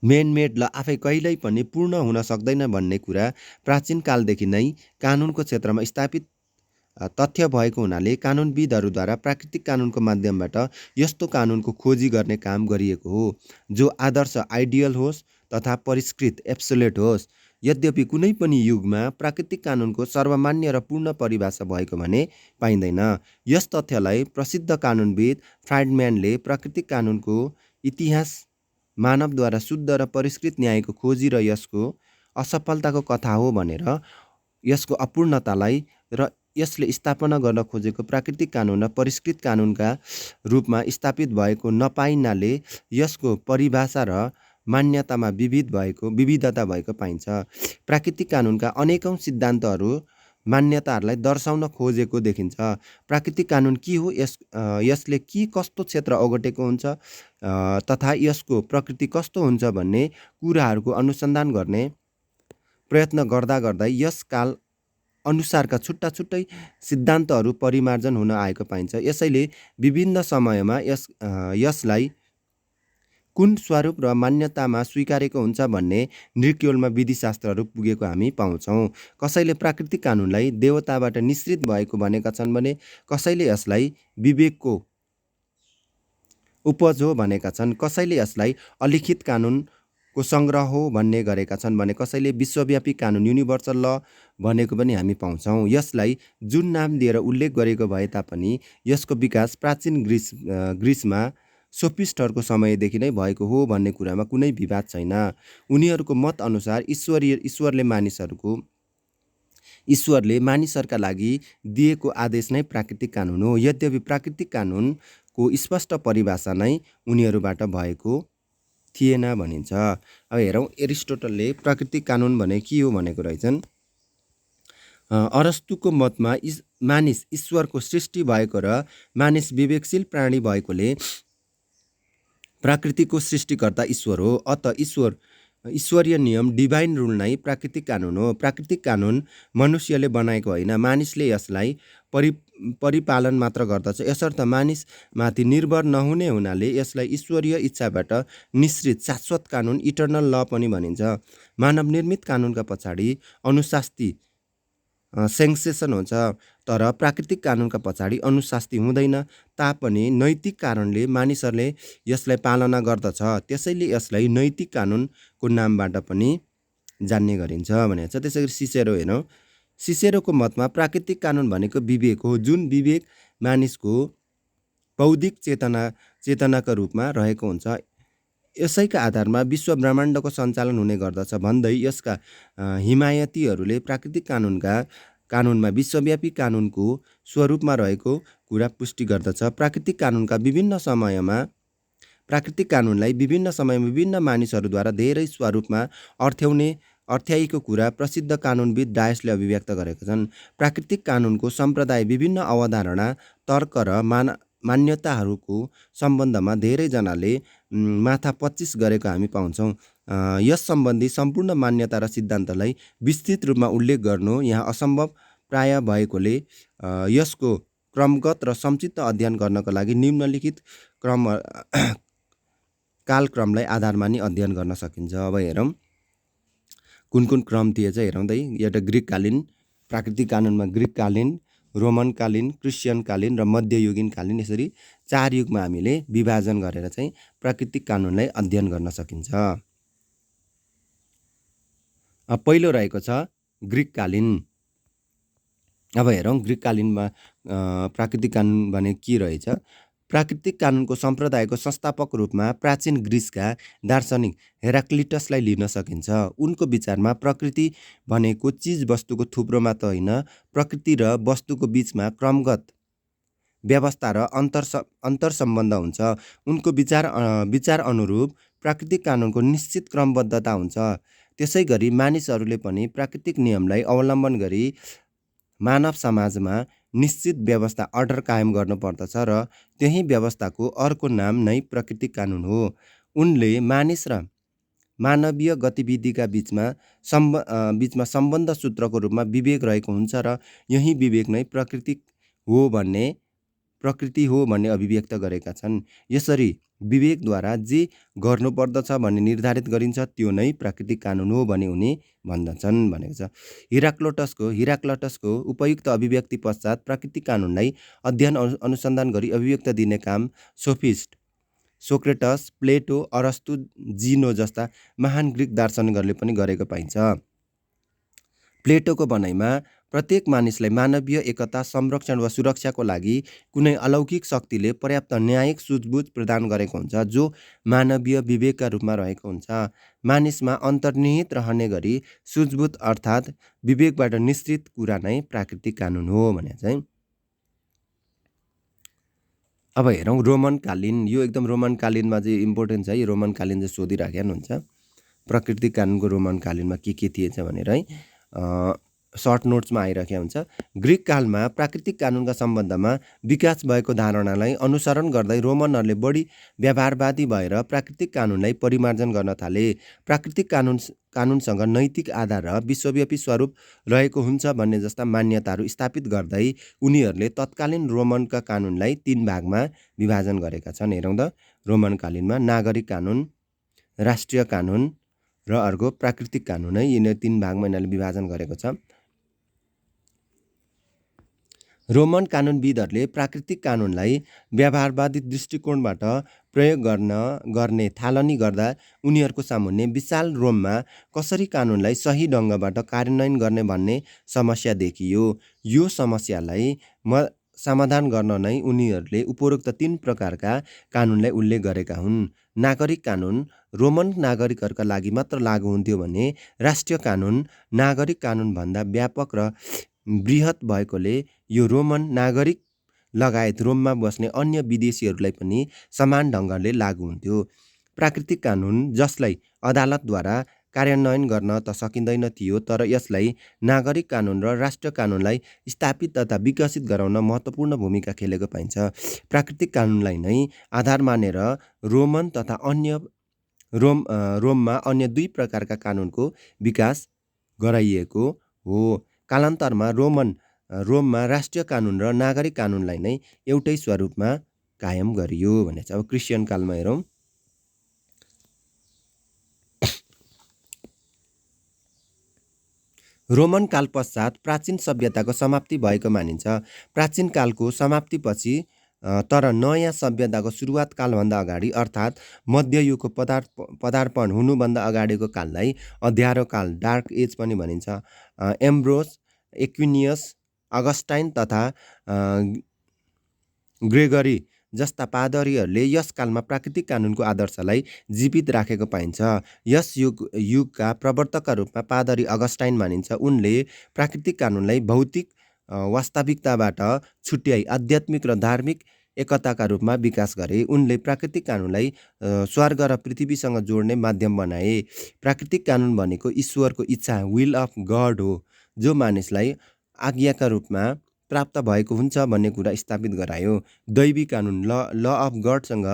Speaker 1: मेड ल आफै कहिल्यै पनि पूर्ण हुन सक्दैन भन्ने कुरा प्राचीन कालदेखि नै कानुनको क्षेत्रमा स्थापित तथ्य भएको हुनाले कानुनविदहरूद्वारा प्राकृतिक कानुनको माध्यमबाट यस्तो कानुनको खोजी गर्ने काम गरिएको हो जो आदर्श आइडियल होस् तथा परिष्कृत एब्सोल्युट होस्। यद्यपि कुनै पनि युगमा प्राकृतिक कानुनको सर्वमान्य र पूर्ण परिभाषा भएको भने पाइँदैन। यस तथ्यलाई प्रसिद्ध कानुनविद फ्राइडम्यानले प्राकृतिक कानुनको इतिहास मानवद्वारा शुद्ध र परिष्कृत न्यायको खोजी र यसको असफलताको कथा हो भनेर यसको अपूर्णतालाई र यसले स्थापना गर्न खोजेको प्राकृतिक कानुन र परिष्कृत कानुनका रूपमा स्थापित भएको नपाइनाले यसको परिभाषा र मान्यतामा विविधता भएको पाइन्छ। प्राकृतिक कानुनका अनेकौं सिद्धान्तहरू मान्यताहरूलाई दर्शाउन खोजेको देखिन्छ। प्राकृतिक कानुन के हो, यसले के कस्तो क्षेत्र ओगटेको हुन्छ तथा यसको प्रकृति कस्तो हुन्छ भन्ने कुराहरूको अनुसन्धान गर्ने प्रयत्न गर्दै यस काल अनुसारका छुट्टै सिद्धान्तहरू परिमार्जन हुन आएको पाइन्छ। यसैले विभिन्न समयमा यसलाई कुन स्वरूप र मान्यतामा स्वीकारेको हुन्छ भन्ने निर्क्युलमा विधिशास्त्रहरू पुगेको हामी पाउँछौँ। कसैले प्राकृतिक कानुनलाई देवताबाट निश्रित भएको भनेका छन् भने कसैले यसलाई विवेकको उपज हो भनेका छन्, कसैले यसलाई अलिखित कानुनको सङ्ग्रह हो भन्ने गरेका छन् भने कसैले विश्वव्यापी कानुन युनिभर्सल ल भनेको पनि हामी पाउँछौँ। यसलाई जुन नाम दिएर उल्लेख गरेको भए तापनि यसको विकास प्राचीन ग्रिसमा सोफिस्टहरूको समयदेखि नै भएको हो भन्ने कुरामा कुनै विवाद छैन। उनीहरूको मत अनुसार ईश्वरले मानिसहरूका लागि दिएको आदेश नै प्राकृतिक कानुन हो। यद्यपि प्राकृतिक कानुनको स्पष्ट परिभाषा नै उनीहरूबाट भएको थिएन भनिन्छ। अब हेरौँ एरिस्टोटलले प्राकृतिक कानुन भने के हो भनेको रहेछन्। अरस्तुको मतमा मानिस ईश्वरको सृष्टि भएको र मानिस विवेकशील प्राणी भएकोले प्रकृतिको सृष्टिकर्ता ईश्वर हो। अत ईश्वरीय नियम डिभाइन रुल नै प्राकृतिक कानुन हो। प्राकृतिक कानुन मनुष्यले बनाएको होइन, मानिसले यसलाई परिपालन मात्र गर्दछ। यसर्थ मानिसमाथि निर्भर नहुने हुनाले यसलाई ईश्वरीय इच्छाबाट निश्चित शाश्वत कानुन इटर्नल ल पनि भनिन्छ। मानव निर्मित कानुनका पछाडि अनुशास्ति सेन्सेसन हुन्छ, तर प्राकृतिक कानुनका पछाडि अनुशास्ति हुँदैन तापनि नैतिक कारणले मानिसहरूले यसलाई पालना गर्दछ, त्यसैले यसलाई नैतिक कानुनको नामबाट पनि जान्ने गरिन्छ भनेको छ। त्यसै गरी सिसेरो हेरौँ। सिसेरोको मतमा प्राकृतिक कानुन भनेको विवेक हो, जुन विवेक मानिसको बौद्धिक चेतनाका रूपमा रहेको हुन्छ। यसैका आधारमा विश्व ब्रह्माण्डको सञ्चालन हुने गर्दछ भन्दै यसका हिमायतीहरूले प्राकृतिक कानुनमा विश्वव्यापी कानुनको स्वरूपमा रहेको कुरा पुष्टि गर्दछ। प्राकृतिक कानुनलाई विभिन्न समयमा विभिन्न मानिसहरूद्वारा धेरै स्वरूपमा अर्थ्याइएको कुरा प्रसिद्ध कानुनविद डायसले अभिव्यक्त गरेका छन्। प्राकृतिक कानुनको सम्प्रदाय विभिन्न अवधारणा, तर्क र मान्यताहरूको सम्बन्धमा धेरैजनाले माथा पच्चिस गरेको हामी पाउँछौँ। यस सम्बन्धी सम्पूर्ण मान्यता र सिद्धान्तलाई विस्तृत रूपमा उल्लेख गर्नु यहाँ असम्भव प्राय भएकोले यसको क्रमगत र संक्षिप्त अध्ययन गर्नको लागि निम्नलिखित कालक्रमलाई आधार मानी अध्ययन गर्न सकिन्छ। अब हेरौँ कुन कुन क्रम थिए चाहिँ हेरौँ त एउटा ग्रिककालीन, प्राकृतिक कानुनमा ग्रिककालीन, रोमनकालीन, क्रिस्चियनकालीन र मध्ययुगीन कालीन, यसरी 4 युगमा हामीले विभाजन गरेर चाहिँ प्राकृतिक कानुनलाई अध्ययन गर्न सकिन्छ। पहिलो रहेको छ ग्रिककालीन। अब हेरौँ ग्रिककालीनमा प्राकृतिक कानुन भने के रहेछ। प्राकृतिक कानुनको सम्प्रदायको संस्थापक रूपमा प्राचीन ग्रिसका दार्शनिक हेराक्लिटसलाई लिन सकिन्छ। उनको विचारमा प्रकृति भनेको चिज वस्तुको थुप्रो मात्र होइन, प्रकृति र वस्तुको बीचमा क्रमगत व्यवस्था र अन्तर सम्बन्ध हुन्छ। उनको विचार अनुरूप प्राकृतिक कानुनको निश्चित क्रमबद्धता हुन्छ। त्यसै गरी मानिसहरूले पनि प्राकृतिक नियमलाई अवलम्बन गरी मानव समाजमा निश्चित व्यवस्था अर्डर कायम गर्नुपर्दछ र त्यही व्यवस्थाको अर्को नाम नै प्राकृतिक कानुन हो। उनले मानिस र मानवीय गतिविधिका बीचमा सम्बन्ध सूत्रको रूपमा विवेक रहेको हुन्छ र यही विवेक नै प्रकृति हो भन्ने अभिव्यक्त गरेका छन्। यसरी विवेकद्वारा जे गर्नुपर्दछ भन्ने निर्धारित गरिन्छ त्यो नै प्राकृतिक कानुन हो भने उनी भन्दछन् भनेको छ। हिराक्लटसको उपयुक्त अभिव्यक्ति पश्चात प्राकृतिक कानुनलाई अध्ययन अनुसन्धान गरी अभिव्यक्त दिने काम सोफिस्ट सोक्रेटस, प्लेटो, अरस्तु, जिनो जस्ता महान ग्रिक दार्शनिकहरूले पनि गरेको पाइन्छ। प्लेटोको भनाइमा प्रत्येक मानिसलाई मानवीय एकता, संरक्षण वा सुरक्षाको लागि कुनै अलौकिक शक्तिले पर्याप्त न्यायिक सुझबुझ प्रदान गरेको हुन्छ, जो मानवीय विवेकका रूपमा रहेको हुन्छ। मानिसमा अन्तर्निहित रहने गरी सुझबुझ अर्थात् विवेकबाट निश्चित कुरा नै प्राकृतिक कानुन हो भने चाहिँ। अब हेरौँ रोमनकालीन। यो एकदम रोमनकालीनमा चाहिँ इम्पोर्टेन्ट छ। यो रोमनकालीन चाहिँ सोधिराखेको हुन्छ प्राकृतिक कानुनको रोमनकालीनमा के थिएछ भनेर है, सर्ट नोट्समा आइराखेको हुन्छ। ग्रिक कालमा प्राकृतिक कानुनका सम्बन्धमा विकास भएको धारणालाई अनुसरण गर्दै रोमनहरूले बढी व्यवहारवादी भएर प्राकृतिक कानुनलाई परिमार्जन गर्न थाले। प्राकृतिक कानुनसँग नैतिक आधार र विश्वव्यापी स्वरूप रहेको हुन्छ भन्ने जस्ता मान्यताहरू स्थापित गर्दै उनीहरूले तत्कालीन रोमनका कानुनलाई 3 भागमा विभाजन गरेका छन्। हेरौँ त रोमनकालीनमा नागरिक कानुन, राष्ट्रिय कानुन र अर्को प्राकृतिक कानुन है। यिनीहरू 3 भागमा यिनीहरूले विभाजन गरेको छ। रोमन कानुनविदहरूले प्राकृतिक कानुनलाई व्यवहारवादी दृष्टिकोणबाट प्रयोग गर्ने थालनी गर्दा उनीहरूको सामुन्ने विशाल रोममा कसरी कानुनलाई सही ढङ्गबाट कार्यान्वयन गर्ने भन्ने समस्या देखियो। यो समस्यालाई समाधान गर्न नै उनीहरूले उपरोक्त 3 प्रकारका कानुनलाई उल्लेख गरेका हुन्। नागरिक कानुन रोमन नागरिकहरूका लागि मात्र लागू हुन्थ्यो भने राष्ट्रिय कानुन नागरिक कानुनभन्दा व्यापक र बृहत भएकोले यो रोमन नागरिक लगायत रोममा बस्ने अन्य विदेशीहरूलाई पनि समान ढङ्गले लागू हुन्थ्यो। प्राकृतिक कानुन जसलाई अदालतद्वारा कार्यान्वयन गर्न त सकिँदैन थियो, तर यसलाई नागरिक कानुन र राष्ट्रिय कानुनलाई स्थापित तथा विकसित गराउन महत्त्वपूर्ण भूमिका खेलेको पाइन्छ। प्राकृतिक कानुनलाई नै आधार मानेर रोमन तथा रोममा अन्य 2 प्रकारका कानुनको विकास गराइएको हो। कालान्तरमा रोममा राष्ट्रिय कानुन र नागरिक कानुनलाई नै एउटै स्वरूपमा कायम गरियो भने चाहिँ। अब क्रिस्चियन कालमा हेरौँ। रोमन काल पश्चात प्राचीन सभ्यताको समाप्ति भएको मानिन्छ। प्राचीन कालको समाप्तिपछि तर नयाँ सभ्यताको सुरुवात कालभन्दा अगाडि अर्थात् मध्ययुगको पदार्पण हुनुभन्दा अगाडिको काललाई अँध्यारो काल, डार्क एज पनि भनिन्छ। एम्ब्रोस, एक्विनियस, अगस्टाइन तथा ग्रेगरी जस्ता पादरीहरूले यस कालमा प्राकृतिक कानुनको आदर्शलाई जीवित राखेको पाइन्छ। यस युगका प्रवर्तकका रूपमा पादरी अगस्टाइन मानिन्छ। उनले प्राकृतिक कानुनलाई भौतिक वास्तविकताबाट छुट्याई आध्यात्मिक र धार्मिक एकताका रूपमा विकास गरे। उनले प्राकृतिक कानुनलाई स्वर्ग र पृथ्वीसँग जोड्ने माध्यम बनाए। प्राकृतिक कानुन भनेको ईश्वरको इच्छा, विल अफ गड हो, जो मानिसलाई आज्ञाका रूपमा प्राप्त भएको हुन्छ भन्ने कुरा स्थापित गरायो। दैवी कानुन ल अफ गडसँग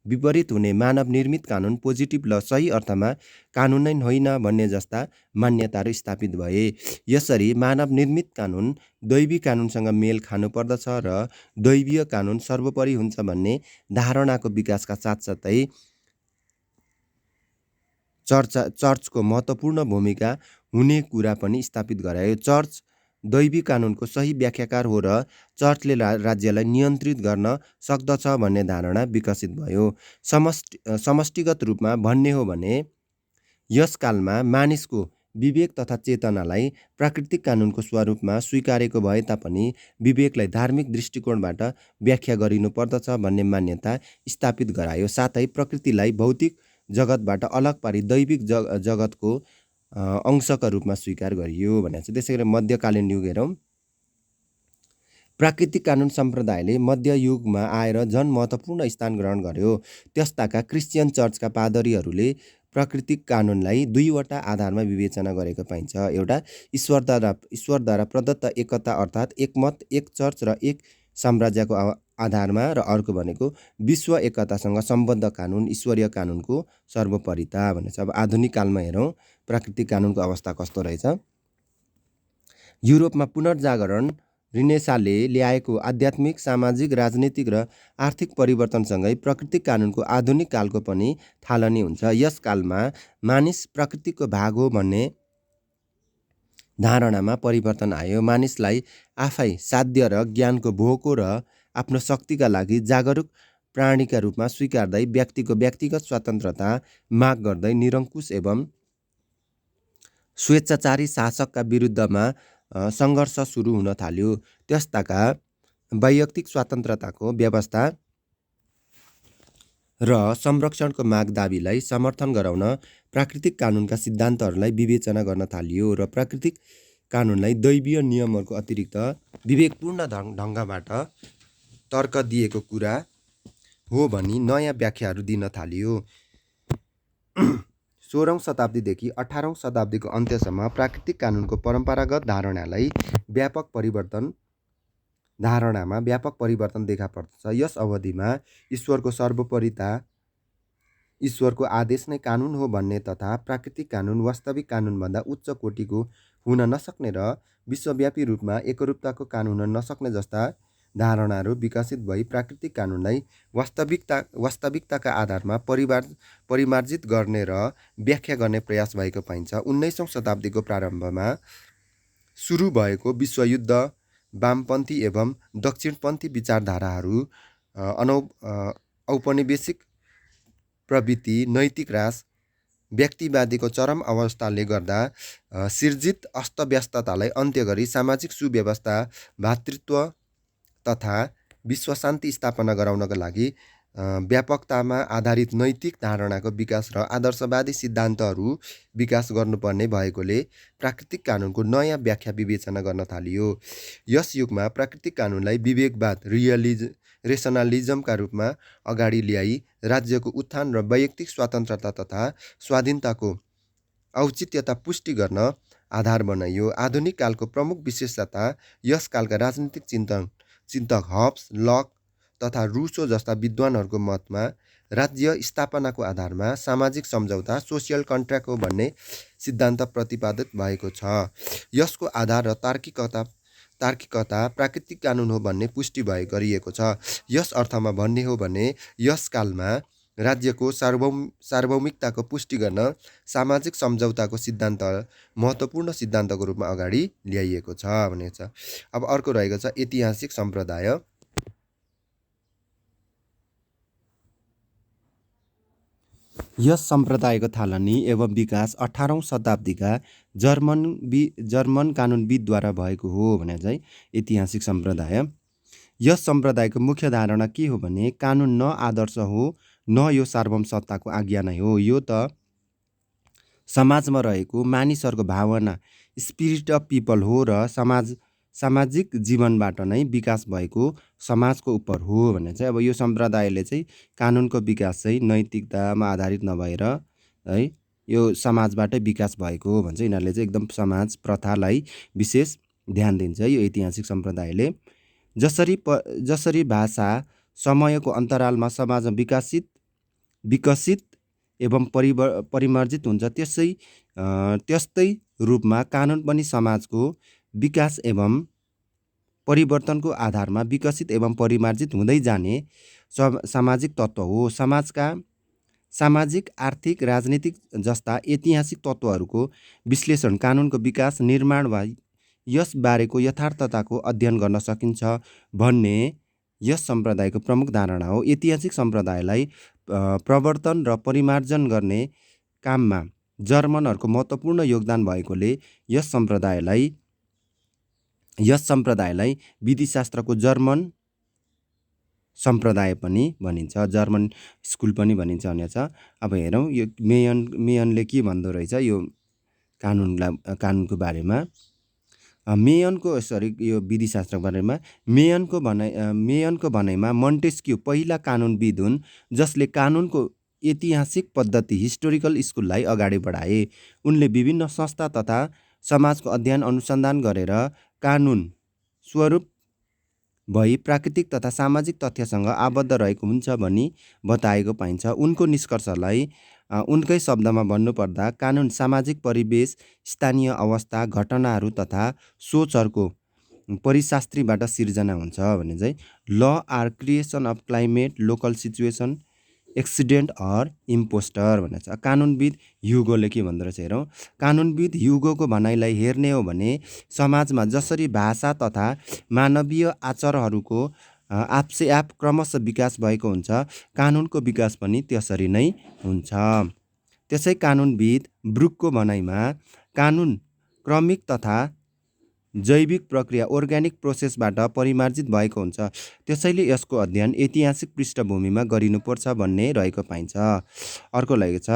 Speaker 1: विपरीत हुने मानव निर्मित कानुन पोजिटिभ ल सही अर्थमा कानुन नै होइन भन्ने जस्ता मान्यताहरू स्थापित भए। यसरी मानव निर्मित कानुन दैवी कानुनसँग मेल खानुपर्दछ र दैवीय कानुन सर्वोपरि हुन्छ भन्ने धारणाको विकासका साथसाथै चर्चको महत्त्वपूर्ण भूमिका हुने कुरा पनि स्थापित गरायो। चर्च दैवी कानुनको सही व्याख्याकार हो र चर्चले राज्यलाई नियन्त्रित गर्न सक्दछ भन्ने धारणा विकसित भयो। समष्टिगत रूपमा भन्ने हो भने यस कालमा मानिसको विवेक तथा चेतनालाई प्राकृतिक कानुनको स्वरूपमा स्वीकारेको भए तापनि विवेकलाई धार्मिक दृष्टिकोणबाट व्याख्या गरिनु पर्दछ भन्ने मान्यता स्थापित गरायो। साथै प्रकृतिलाई भौतिक जगतबाट अलग पारी दैविक जगतको अंशका रूपमा स्वीकार गरियो भनेको छ। त्यसै गरी मध्यकालीन युग हेरौँ। प्राकृतिक कानुन सम्प्रदायले मध्ययुगमा आएर झन महत्त्वपूर्ण स्थान ग्रहण गर्यो। त्यस्ताका क्रिस्चियन चर्चका पादरीहरूले प्राकृतिक कानुनलाई दुईवटा आधारमा विवेचना गरेको पाइन्छ। एउटा ईश्वरद्वारा प्रदत्त एकता अर्थात् एकमत, एक चर्च र एक साम्राज्यको आधारमा, र अर्को भनेको विश्व एकतासँग सम्बद्ध कानुन, ईश्वरीय कानुनको सर्वोपरिता भनेको छ। अब आधुनिक कालमा हेरौँ प्राकृतिक कानुनको अवस्था कस्तो रहेछ। युरोपमा पुनर्जागरण रिनेसाले ल्याएको आध्यात्मिक, सामाजिक, राजनीतिक र आर्थिक परिवर्तनसँगै प्राकृतिक कानुनको आधुनिक कालको पनि थालनी हुन्छ। यस कालमा मानिस प्रकृतिको भाग हो भन्ने धारणामा परिवर्तन आयो। मानिसलाई आफै साध्य र ज्ञानको भोको र आफ्नो शक्तिका लागि जागरुक प्राणीका रूपमा स्वीकार्दै व्यक्तिको व्यक्तिगत स्वतन्त्रता माग गर्दै निरङ्कुश एवं स्वेच्छाचारी शासकका विरुद्धमा सङ्घर्ष सुरु हुन थाल्यो। त्यस्ताका वैयक्तिक स्वतन्त्रताको व्यवस्था र संरक्षणको माग दाबीलाई समर्थन गराउन प्राकृतिक कानुनका सिद्धान्तहरूलाई विवेचना गर्न थालियो र प्राकृतिक कानुनलाई दैवीय नियमहरूको अतिरिक्त विवेकपूर्ण ढङ्गबाट तर्क दिएको कुरा हो भनी नयाँ व्याख्याहरू दिन थालियो। 16औं शताब्दीदेखि 18औं शताब्दीको अन्त्यसम्म प्राकृतिक कानुनको परम्परागत धारणामा व्यापक परिवर्तन देखा पर्दछ। यस अवधिमा ईश्वरको सर्वोपरिता, ईश्वरको आदेश नै कानुन हो भन्ने तथा प्राकृतिक कानुन वास्तविक कानुनभन्दा उच्च कोटिको हुन नसक्ने र विश्वव्यापी रूपमा एकरूपताको कानुन हुन नसक्ने जस्ता धारणाहरू विकसित भई प्राकृतिक कानुनलाई वास्तविकताका आधारमा परिमार्जित गर्ने र व्याख्या गर्ने प्रयास भएको पाइन्छ। 19औं शताब्दीको प्रारम्भमा सुरु भएको विश्वयुद्ध वामपन्थी एवं दक्षिणपन्थी विचारधाराहरू, औपनिवेशिक प्रवृत्ति, नैतिक ह्रास, व्यक्तिवादीको चरम अवस्थाले गर्दा सिर्जित अस्तव्यस्ततालाई अन्त्य गरी सामाजिक सुव्यवस्था, भातृत्व तथा विश्वशान्ति स्थापना गराउनका लागि व्यापकतामा आधारित नैतिक धारणाको विकास र आदर्शवादी सिद्धान्तहरू विकास गर्नुपर्ने भएकोले प्राकृतिक कानुनको नयाँ व्याख्या विवेचना गर्न थालियो। यस युगमा प्राकृतिक कानुनलाई विवेकवाद, रेसनलिजमका रूपमा अगाडि ल्याई राज्यको उत्थान र वैयक्तिक स्वतन्त्रता तथा स्वाधीनताको औचित्यता पुष्टि गर्न आधार बनाइयो। आधुनिक कालको प्रमुख विशेषता यस कालका राजनीतिक चिन्तक हब्स, लक तथा रूसो जस्ता विद्वानहरूको मतमा राज्य स्थापनाको आधारमा सामाजिक सम्झौता, सोसियल कन्ट्र्याक्ट हो भन्ने सिद्धान्त प्रतिपादित भएको छ। यसको आधार र तार्किकता प्राकृतिक कानुन हो भन्ने पुष्टि गरिएको छ। यस अर्थमा भन्ने हो भने यस कालमा राज्यको सार्वभौमिकताको पुष्टि गर्न सामाजिक सम्झौताको सिद्धान्त महत्त्वपूर्ण सिद्धान्तको रूपमा अगाडि ल्याइएको छ भनेको छ। अब अर्को रहेको छ ऐतिहासिक सम्प्रदाय। यस सम्प्रदायको थालनी एवं विकास 18औं शताब्दीका जर्मन कानुनविदद्वारा भएको हो भने चाहिँ ऐतिहासिक सम्प्रदाय। यस सम्प्रदायको मुख्य धारणा के हो भने कानुन न आदर्श हो न यो सार्वभौम सत्ताको आज्ञा नै हो, यो त समाजमा रहेको मानिसहरूको भावना, स्पिरिट अफ पिपल हो र सामाजिक जीवनबाट नै विकास भएको समाजको उपर हो भने चाहिँ अब यो सम्प्रदायले चाहिँ कानुनको विकास चाहिँ नैतिकतामा आधारित नभएर है यो समाजबाटै विकास भएको हो भन्छ। यिनीहरूले चाहिँ एकदम समाज प्रथालाई विशेष ध्यान दिन्छ यो ऐतिहासिक सम्प्रदायले। जसरी भाषा समयको अन्तरालमा समाजमा विकसित विकसित एवं परिमार्जित हुन्छ, त्यस्तै रूपमा कानुन पनि समाजको विकास एवं परिवर्तनको आधारमा विकसित एवं परिमार्जित हुँदै जाने सामाजिक तत्त्व हो। समाजका सामाजिक, आर्थिक, राजनीतिक जस्ता ऐतिहासिक तत्त्वहरूको विश्लेषण, कानुनको विकास, निर्माण वा यस बारेको यथार्थताको अध्ययन गर्न सकिन्छ भन्ने यस सम्प्रदायको प्रमुख धारणा हो। ऐतिहासिक सम्प्रदायलाई प्रवर्तन र परिमार्जन गर्ने काममा जर्मनहरूको महत्त्वपूर्ण योगदान भएकोले यस सम्प्रदायलाई विधिशास्त्रको जर्मन सम्प्रदाय पनि भनिन्छ, जर्मन स्कुल पनि भनिन्छ भनेको छ। अब हेरौँ यो मेयनले के भन्दो रहेछ यो कानुनको बारेमा। यो विधिशास्त्रको बारेमा मेयनको भनाइमा मोन्टेस्क्यू पहिला कानुनविद हुन् जसले कानुनको ऐतिहासिक पद्धति हिस्टोरिकल स्कुललाई अगाडि बढाए। उनले विभिन्न संस्था तथा समाजको अध्ययन अनुसन्धान गरेर कानुन स्वरूप भई प्राकृतिक तथा सामाजिक तथ्यसँग आबद्ध रहेको हुन्छ भनी बताएको पाइन्छ। उनको निष्कर्षलाई उनकै शब्दमा भन्नुपर्दा कानुन सामाजिक परिवेश, स्थानीय अवस्था, घटनाहरू तथा सोचहरूको परिशास्त्रीबाट सिर्जना हुन्छ भने चाहिँ law are creation of climate, local situation, accident or impostor भनेको छ। कानुनविद ह्युगोले के भन्दो रहेछ हेरौँ। कानुनविद ह्युगोको भनाइलाई हेर्ने हो भने समाजमा जसरी भाषा तथा मानवीय आचारहरूको आपसे आप क्रमशः विकास भएको हुन्छ, कानुनको विकास पनि त्यसरी नै हुन्छ। त्यसै कानुनविद ब्रुकको भनाइमा कानुन क्रमिक तथा जैविक प्रक्रिया अर्ग्यानिक प्रोसेसबाट परिमार्जित भएको हुन्छ, त्यसैले यसको अध्ययन ऐतिहासिक पृष्ठभूमिमा गरिनुपर्छ भन्ने रहेको पाइन्छ। अर्को रहेको छ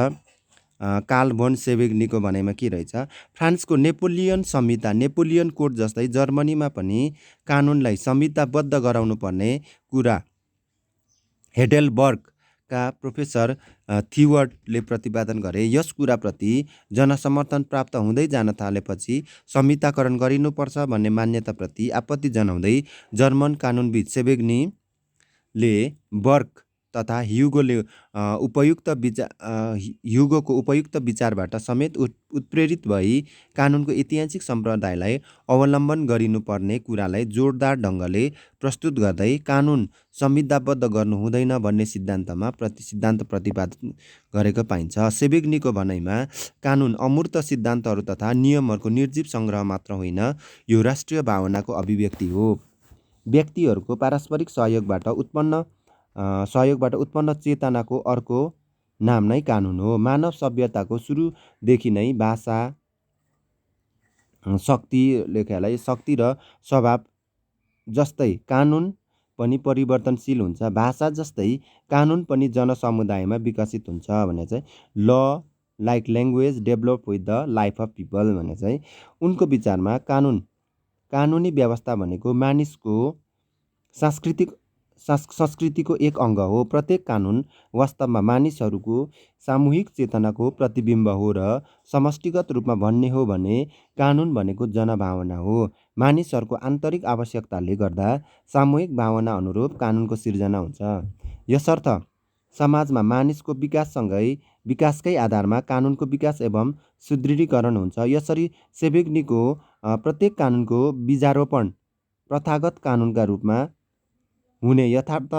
Speaker 1: कार्ल von सेभेग्नीको भनाइमा के रहेछ। फ्रान्सको नेपोलियन संहिता, नेपोलियन कोड जस्तै जर्मनीमा पनि कानुनलाई संहिताबद्ध गराउनु पर्ने कुरा हेडेलबर्गका प्रोफेसर थिवर्टले प्रतिपादन गरे। यस कुराप्रति जनसमर्थन प्राप्त हुँदै जान थालेपछि संहिताकरण गरिनुपर्छ भन्ने मान्यताप्रति आपत्ति जनाउँदै जर्मन कानुनविद सेभेग्नीले बर्ग तथा ह्युगोको उपयुक्त विचारबाट समेत उत्प्रेरित भई कानुनको ऐतिहासिक सम्प्रदायलाई अवलम्बन गरिनुपर्ने कुरालाई जोडदार ढङ्गले प्रस्तुत गर्दै कानुन संहिताबद्ध गर्नु हुँदैन भन्ने सिद्धान्त प्रतिपादन गरेको पाइन्छ। सेभेग्नीको भनाइमा कानुन अमूर्त सिद्धान्तहरू तथा नियमहरूको निर्जीव सङ्ग्रह मात्र होइन, यो राष्ट्रिय भावनाको अभिव्यक्ति हो। व्यक्तिहरूको पारस्परिक सहयोगबाट उत्पन्न चेतनाको अर्को नाम नै कानुन हो। मानव सभ्यताको सुरुदेखि नै भाषा, शक्ति र स्वभाव जस्तै कानुन पनि परिवर्तनशील हुन्छ। भाषा जस्तै कानुन पनि जनसमुदायमा विकसित हुन्छ भने चाहिँ ल like language develop with the life of people भने चाहिँ उनको विचारमा कानुनी व्यवस्था भनेको मानिसको संस्कृतिको एक अङ्ग हो। प्रत्येक कानुन वास्तवमा मानिसहरूको सामूहिक चेतनाको प्रतिबिम्ब हो र समष्टिगत रूपमा भन्ने हो भने कानुन भनेको जनभावना हो। मानिसहरूको आन्तरिक आवश्यकताले गर्दा सामूहिक भावना अनुरूप कानुनको सिर्जना हुन्छ। यसर्थ समाजमा मानिसको विकासकै आधारमा कानुनको विकास एवं सुदृढीकरण हुन्छ। यसरी सेभेग्नीको प्रत्येक कानुनको बीजारोपण प्रथागत कानुनका रूपमा हुने यथार्थ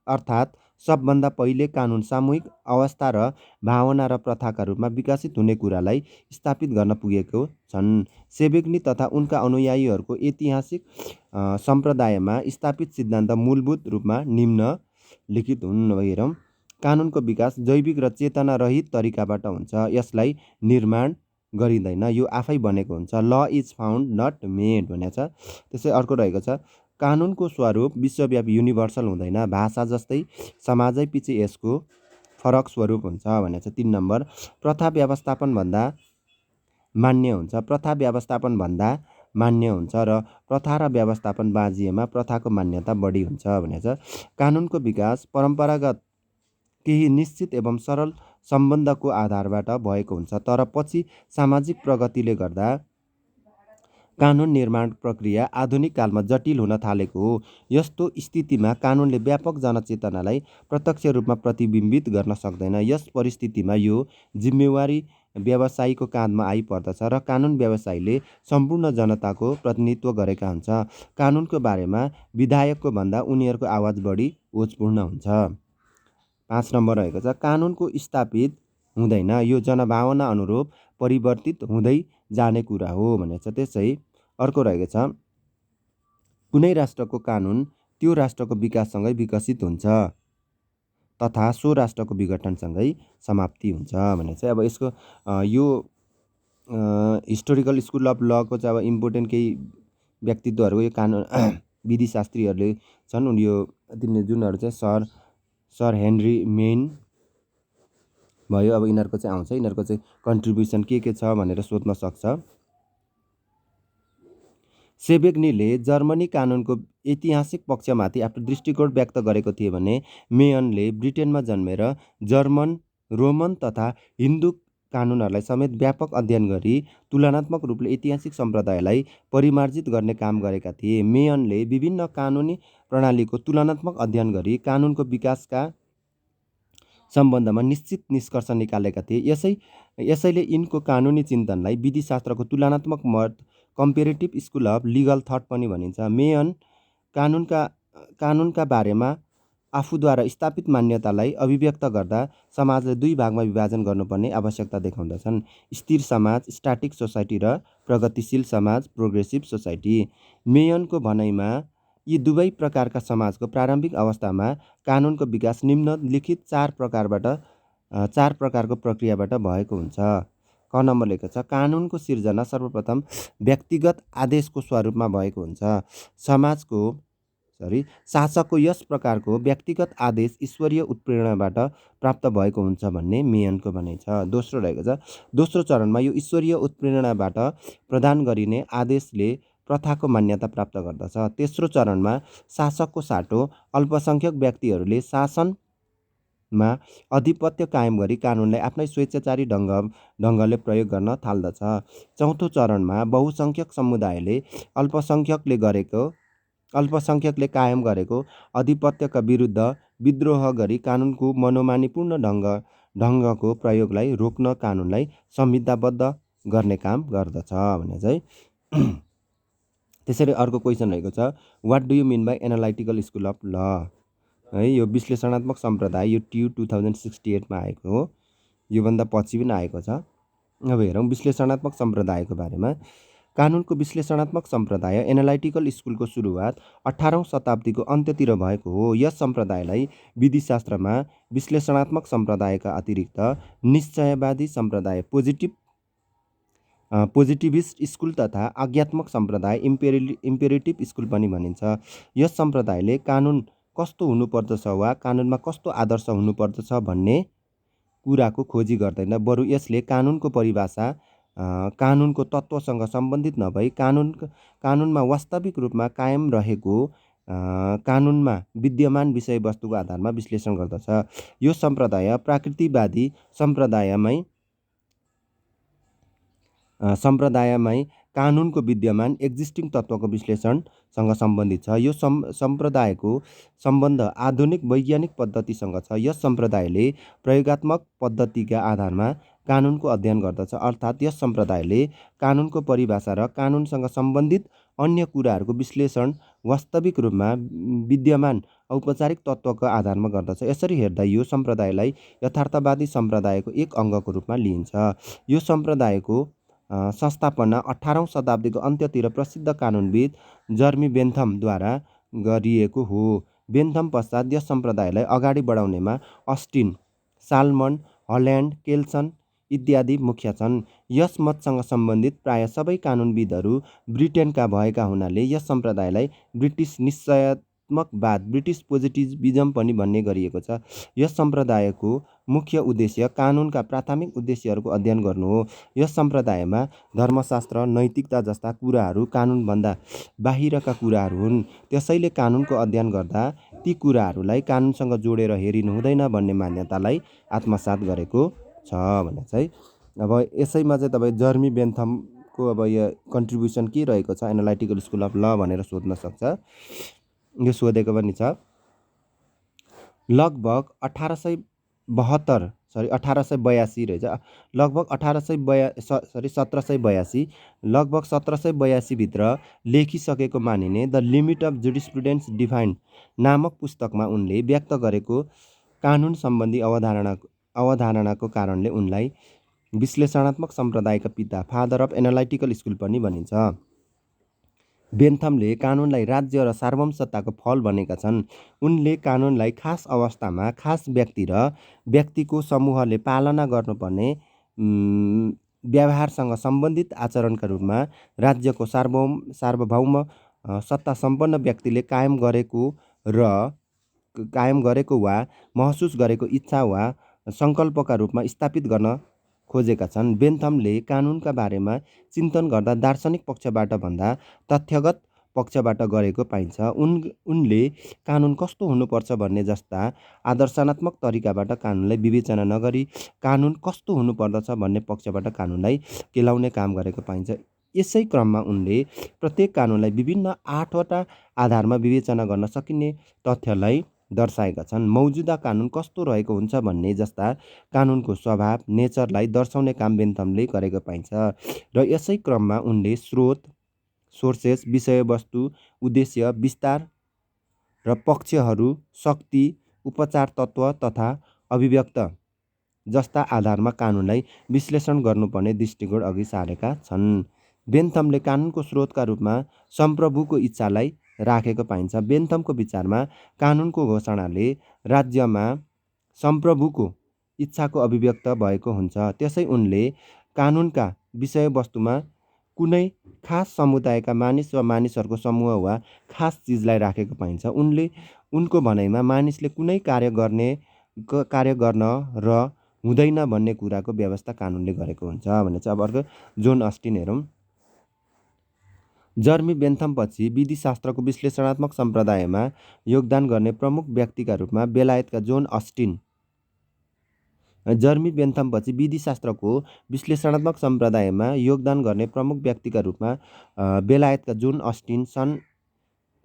Speaker 1: अर्थात् सबभन्दा पहिले कानुन सामूहिक अवस्था र भावना र प्रथाका रूपमा विकसित हुने कुरालाई स्थापित गर्न पुगेको छन्। सेभेग्नी तथा उनका अनुयायीहरूको ऐतिहासिक सम्प्रदायमा स्थापित सिद्धान्त मूलभूत रूपमा निम्नलिखित हुन्। हेरौँ। कानुनको विकास जैविक र चेतना रहित तरिकाबाट हुन्छ। यसलाई निर्माण गरिँदैन, यो आफै बनेको हुन्छ। ल इज फाउन्ड नट मेड भनेको छ। त्यसै अर्को रहेको छ कानुनको स्वरूप विश्वव्यापी युनिभर्सल हुँदैन, भाषा जस्तै समाजै पछि यसको फरक स्वरूप हुन्छ भनेको छ। 3 नम्बर प्रथा व्यवस्थापन भन्दा मान्य हुन्छ र प्रथा र व्यवस्थापन बाँझिएमा प्रथाको मान्यता बढी हुन्छ भनेको छ। कानुनको विकास परम्परागत केही निश्चित एवं सरल सम्बन्धको आधारबाट भएको हुन्छ, तर पछि सामाजिक प्रगतिले गर्दा कानुन निर्माण प्रक्रिया आधुनिक कालमा जटिल हुन थालेको हो। यस्तो स्थितिमा कानुनले व्यापक जनचेतनालाई प्रत्यक्ष रूपमा प्रतिबिम्बित गर्न सक्दैन। यस परिस्थितिमा यो जिम्मेवारी व्यवसायीको काँधमा आइपर्दछ र कानुन व्यवसायीले सम्पूर्ण जनताको प्रतिनिधित्व गरेका हुन्छ। कानुनको बारेमा विधायकको भन्दा उनीहरूको आवाज बढी ओजपूर्ण हुन्छ। 5 नम्बर रहेको छ कानुनको स्थापित हुँदैन, यो जनभावना अनुरूप परिवर्तित हुँदै जाने कुरा हो भनेको छ। त्यसै अर्को रहेको छ कुनै राष्ट्रको कानुन त्यो राष्ट्रको विकाससँगै विकसित हुन्छ तथा सो राष्ट्रको विघटनसँगै समाप्ति हुन्छ भने चाहिँ अब यसको यो हिस्टोरिकल स्कुल अफ लको चाहिँ अब इम्पोर्टेन्ट केही व्यक्तित्वहरू यो कानुन विधिशास्त्रीहरूले छन्। यो जुनहरू चाहिँ सर हेनरी मेन भयो। अब यिनीहरूको चाहिँ आउँछ, यिनीहरूको चाहिँ कन्ट्रिब्युसन के छ भनेर सोध्न सक्छ। सेबेग्नीले जर्मनी कानुनको ऐतिहासिक पक्षमाथि आफ्नो दृष्टिकोण व्यक्त गरेको थिए भने मेयनले ब्रिटेनमा जन्मेर जर्मन, रोमन तथा हिन्दू कानुनहरूलाई समेत व्यापक अध्ययन गरी तुलनात्मक रूपले ऐतिहासिक सम्प्रदायलाई परिमार्जित गर्ने काम गरेका थिए। मेयनले विभिन्न कानुनी प्रणालीको तुलनात्मक अध्ययन गरी कानुनको विकासका सम्बन्धमा निश्चित निष्कर्ष निकालेका थिए। यसैले यिनको कानुनी चिन्तनलाई विधिशास्त्रको तुलनात्मक मत comparative school of legal thought पनि भनिन्छ। मेयन कानुनका बारेमा आफूद्वारा स्थापित मान्यतालाई अभिव्यक्त गर्दा समाजलाई दुई भागमा विभाजन गर्नुपर्ने आवश्यकता देखाउँदछन्। स्थिर समाज स्ट्याटिक सोसाइटी र प्रगतिशील समाज प्रोग्रेसिभ सोसाइटी। मेयनको भनाइमा यी दुवै प्रकारका समाजको प्रारम्भिक अवस्थामा कानुनको विकास निम्नलिखित चार प्रकारको प्रक्रियाबाट भएको हुन्छ। क नम्बर लेखेको छ कानुनको सिर्जना सर्वप्रथम व्यक्तिगत आदेशको स्वरूपमा भएको हुन्छ। शासकको यस प्रकारको व्यक्तिगत आदेश ईश्वरीय उत्प्रेरणाबाट प्राप्त भएको हुन्छ भन्ने मेयनको भनाइ छ। दोस्रो रहेको छ दोस्रो चरणमा यो ईश्वरीय उत्प्रेरणाबाट प्रदान गरिने आदेशले प्रथाको मान्यता प्राप्त गर्दछ। तेस्रो चरणमा शासकको साटो अल्पसङ्ख्यक व्यक्तिहरूले शासनमा आधिपत्य कायम गरी कानुनलाई आफ्नै स्वेच्छाचारी ढङ्गले प्रयोग गर्न थाल्दछ। चौथो चरणमा बहुसङ्ख्यक समुदायले अल्पसङ्ख्यकले कायम गरेको आधिपत्यका विरुद्ध विद्रोह गरी कानुनको मनोमानीपूर्ण ढङ्गको प्रयोगलाई रोक्न कानुनलाई संहिताबद्ध गर्ने काम गर्दछ भने चाहिँ। त्यसरी अर्को क्वेसन रहेको छ what do you mean by analytical school of law है। यो विश्लेषणात्मक सम्प्रदाय यो ट्यु 2068मा आएको हो, योभन्दा पछि पनि आएको छ। अब हेरौँ विश्लेषणात्मक सम्प्रदायको बारेमा। कानुनको विश्लेषणात्मक सम्प्रदाय एनालाइटिकल स्कुलको सुरुवात 18औं शताब्दीको अन्त्यतिर भएको हो। यस सम्प्रदायलाई विधिशास्त्रमा विश्लेषणात्मक सम्प्रदायका अतिरिक्त निश्चयवादी सम्प्रदाय पोजिटिभिस्ट स्कुल तथा आज्ञात्मक सम्प्रदाय इम्पेरेटिभ स्कुल पनि भनिन्छ। यस सम्प्रदायले कानुन कस्तो हुनुपर्दछ वा कानुनमा कस्तो आदर्श हुनुपर्दछ भन्ने कुराको खोजी गर्दैन, बरु यसले कानुनको परिभाषा कानुनको तत्त्वसँग सम्बन्धित नभई कानुनमा वास्तविक रूपमा कायम रहेको कानुनमा विद्यमान विषयवस्तुको आधारमा विश्लेषण गर्दछ। यो सम्प्रदाय प्राकृतिकवादी सम्प्रदायमै कानुनको विद्यमान एक्जिस्टिङ तत्त्वको विश्लेषणसँग सम्बन्धित छ। यो सम्प्रदायको सम्बन्ध आधुनिक वैज्ञानिक पद्धतिसँग छ। यस सम्प्रदायले प्रयोगात्मक पद्धतिका आधारमा कानुनको अध्ययन गर्दछ, अर्थात् यस सम्प्रदायले कानुनको परिभाषा र कानुनसँग सम्बन्धित अन्य कुराहरूको विश्लेषण वास्तविक रूपमा विद्यमान औपचारिक तत्त्वको आधारमा गर्दछ। यसरी हेर्दा यो सम्प्रदायलाई यथार्थवादी सम्प्रदायको एक अङ्गको रूपमा लिइन्छ। यो सम्प्रदायको संस्थापना 18औं शताब्दीको अन्त्यतिर प्रसिद्ध कानुनविद जर्मी बेन्थमद्वारा गरिएको हो। बेन्थम पश्चात यस सम्प्रदायलाई अगाडि बढाउनेमा अस्टिन, साल्मन, हल्यान्ड, केल्सन इत्यादि मुख्य छन्। यस मतसँग सम्बन्धित प्राय सबै कानुनविदहरू ब्रिटेनका भएका हुनाले यस सम्प्रदायलाई ब्रिटिस निश्चयात्मकवाद ब्रिटिस पोजिटिभिज्म पनि भन्ने गरिएको छ। यस सम्प्रदायको मुख्य उद्देश्य कानुनका प्राथमिक उद्देश्यहरूको अध्ययन गर्नु हो। यस सम्प्रदायमा धर्मशास्त्र, नैतिकता जस्ता कुराहरू कानुनभन्दा बाहिरका कुराहरू हुन्। त्यसैले कानुनको अध्ययन गर्दा ती कुराहरूलाई कानुनसँग जोडेर हेरिनु हुँदैन भन्ने मान्यतालाई आत्मसात गरेको छ भने चाहिँ। अब यसैमा चाहिँ तपाईँ जर्मी बेन्थमको को अब यो कन्ट्रिब्युसन के रहेको छ एनालाइटिकल स्कुल अफ ल भनेर सोध्न सक्छ। यो सोधेको पनि छ। लगभग 1882 रहेछ, लगभग 1782 लगभग 1782 भित्र लेखिसकेको मानिने द लिमिट अफ जुरिस्प्रुडेन्स डिफाइन्ड नामक पुस्तकमा उनले व्यक्त गरेको कानुन सम्बन्धी अवधारणाको कारणले उनलाई विश्लेषणात्मक सम्प्रदायका पिता फादर अफ एनालाइटिकल स्कुल पनि भनिन्छ। बेन्थमले कानुनलाई राज्य र सार्वभौमसत्ताको फल भनेका छन्। उनले कानुनलाई खास अवस्थामा खास व्यक्ति र व्यक्तिको समूहले पालना गर्नुपर्ने व्यवहारसँग सम्बन्धित आचरणका रूपमा राज्यको सार्वभौम सत्ता सम्पन्न व्यक्तिले कायम गरेको वा महसुस गरेको इच्छा वा सङ्कल्पका रूपमा स्थापित गर्न खोजेका छन्। बेन्थमले कानुनका बारेमा चिन्तन गर्दा दार्शनिक पक्षबाट भन्दा तथ्यगत पक्षबाट गरेको पाइन्छ। उनले कानुन कस्तो हुनुपर्छ भन्ने जस्ता आदर्शनात्मक तरिकाबाट कानुनलाई विवेचना नगरी कानुन कस्तो हुनुपर्दछ भन्ने पक्षबाट कानुनलाई केलाउने काम गरेको पाइन्छ। यसै क्रममा उनले प्रत्येक कानुनलाई विभिन्न 8वटा आधारमा विवेचना गर्न सकिने तथ्यलाई दर्शाएका छन्। मौजुदा कानुन कस्तो रहेको हुन्छ भन्ने जस्ता कानुनको स्वभाव नेचरलाई दर्शाउने काम बेन्थमले गरेको पाइन्छ। र यसै क्रममा उनले स्रोत सोर्सेस, विषयवस्तु, उद्देश्य, विस्तार र पक्षहरू, शक्ति, उपचार तत्त्व तथा अभिव्यक्त जस्ता आधारमा कानुनलाई विश्लेषण गर्नुपर्ने दृष्टिकोण अघि सारेका छन्। बेन्थमले कानुनको स्रोतका रूपमा संप्रभुको इच्छालाई राखेको पाइन्छ। बेन्थमको विचारमा कानुनको घोषणाले राज्यमा संप्रभुको इच्छाको अभिव्यक्त भएको हुन्छ। त्यसै उनले कानुनका विषयवस्तुमा कुनै खास समुदायका मानिस वा मानिसहरूको समूह वा खास चिजलाई राखेको पाइन्छ। उनको भनाइमा मानिसले कुनै कार्य गर्न र हुँदैन भन्ने कुराको व्यवस्था कानुनले गरेको हुन्छ भने चाहिँ अब अर्को जोन अस्टिन हेरौँ। जर्मी बेन्थमपछि विधिशास्त्रको विश्लेषणात्मक सम्प्रदायमा योगदान गर्ने प्रमुख व्यक्तिका रूपमा बेलायतका जोन अस्टिन। जर्मी बेन्थमपछि विधिशास्त्रको विश्लेषणात्मक सम्प्रदायमा योगदान गर्ने प्रमुख व्यक्तिका रूपमा बेलायतका जोन अस्टिन सन्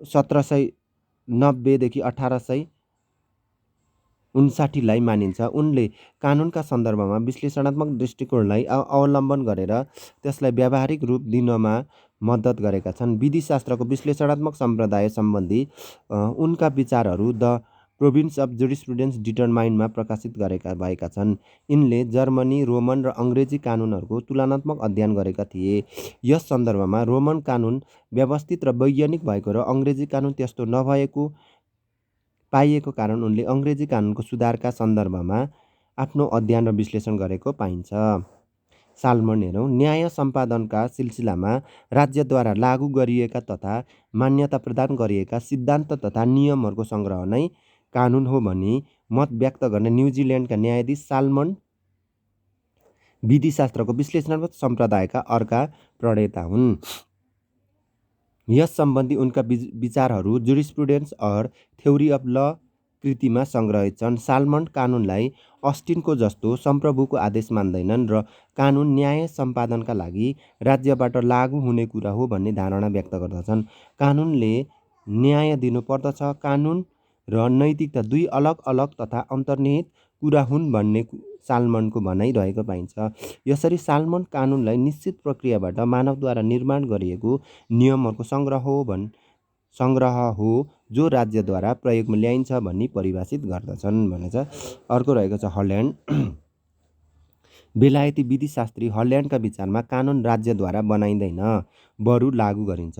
Speaker 1: 1790 देखि 1859 लाई मानिन्छ। उनले कानुनका सन्दर्भमा विश्लेषणात्मक दृष्टिकोणलाई अवलम्बन गरेर त्यसलाई व्यावहारिक रूप दिनमा मद्दत गरेका छन्। विधिशास्त्रको विश्लेषणात्मक सम्प्रदाय सम्बन्धी उनका विचारहरू द प्रोभिन्स अफ जुरिस्प्रुडेन्स डिटरमाइनमा प्रकाशित भएका छन्। यिनले जर्मनी, रोमन र अङ्ग्रेजी कानुनहरूको तुलनात्मक अध्ययन गरेका थिए। यस सन्दर्भमा रोमन कानुन व्यवस्थित र वैज्ञानिक भएको र अङ्ग्रेजी कानुन त्यस्तो नभएको पाइएको कारण उनले अङ्ग्रेजी कानुनको सुधारका सन्दर्भमा आफ्नो अध्ययन र विश्लेषण गरेको पाइन्छ। साल्मन हेरौँ। न्याय सम्पादनका सिलसिलामा राज्यद्वारा लागू गरिएका तथा मान्यता प्रदान गरिएका सिद्धान्त तथा नियमहरूको सङ्ग्रह नै कानुन हो भनी मत व्यक्त गर्ने न्युजिल्यान्डका न्यायाधीश साल्मन विधिशास्त्रको विश्लेषणात्मक सम्प्रदायका अर्का प्रणेता हुन्। यस सम्बन्धी उनका विचारहरू जुरिस्प्रुडेन्स अर थ्योरी अफ ल कृतिमा सङ्ग्रहित छन्। साल्मन कानुनलाई अस्टिनको जस्तो संप्रभुको आदेश मान्दैनन् र कानुन न्याय सम्पादनका लागि राज्यबाट लागू हुने कुरा हो भन्ने धारणा व्यक्त गर्दछन्। कानुनले न्याय दिनुपर्दछ। कानुन र नैतिकता दुई अलग अलग तथा अन्तर्निहित कुरा हुन् भन्ने साल्मनको भनाइ रहेको पाइन्छ। यसरी साल्मन कानुनलाई निश्चित प्रक्रियाबाट मानवद्वारा निर्माण गरिएको नियमहरूको सङ्ग्रह हो जो राज्यद्वारा प्रयोगमा ल्याइन्छ भनी परिभाषित गर्दछन् भनेछ। अर्को रहेको छ हल्यान्ड। बेलायती विधिशास्त्री हल्यान्डका विचारमा कानुन राज्यद्वारा बनाइँदैन बरु लागू गरिन्छ।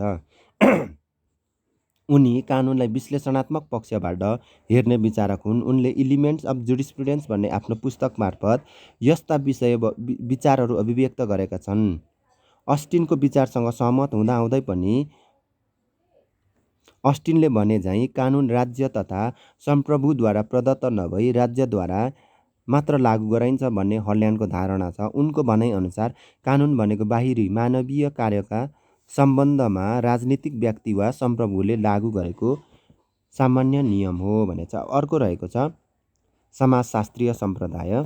Speaker 1: उनी कानुनलाई विश्लेषणात्मक पक्षबाट हेर्ने विचारक हुन्। उनले एलिमेन्ट्स अफ जुरिस्प्रुडेन्स भन्ने आफ्नो पुस्तक मार्फत यस्ता विचारहरू अभिव्यक्त गरेका छन्। अस्टिनको विचारसँग सहमत हुँदाहुँदै पनि अस्टिनले भने झैँ कानुन राज्य तथा संप्रभुद्वारा प्रदत्त नभई राज्यद्वारा मात्र लागू गराइन्छ भन्ने हल्यान्डको धारणा छ। उनको भनाइअनुसार कानुन भनेको बाहिरी मानवीय कार्यका सम्बन्धमा राजनीतिक व्यक्ति वा संप्रभुले लागू गरेको सामान्य नियम हो भनेछ। अर्को रहेको छ समाजशास्त्रीय सम्प्रदाय।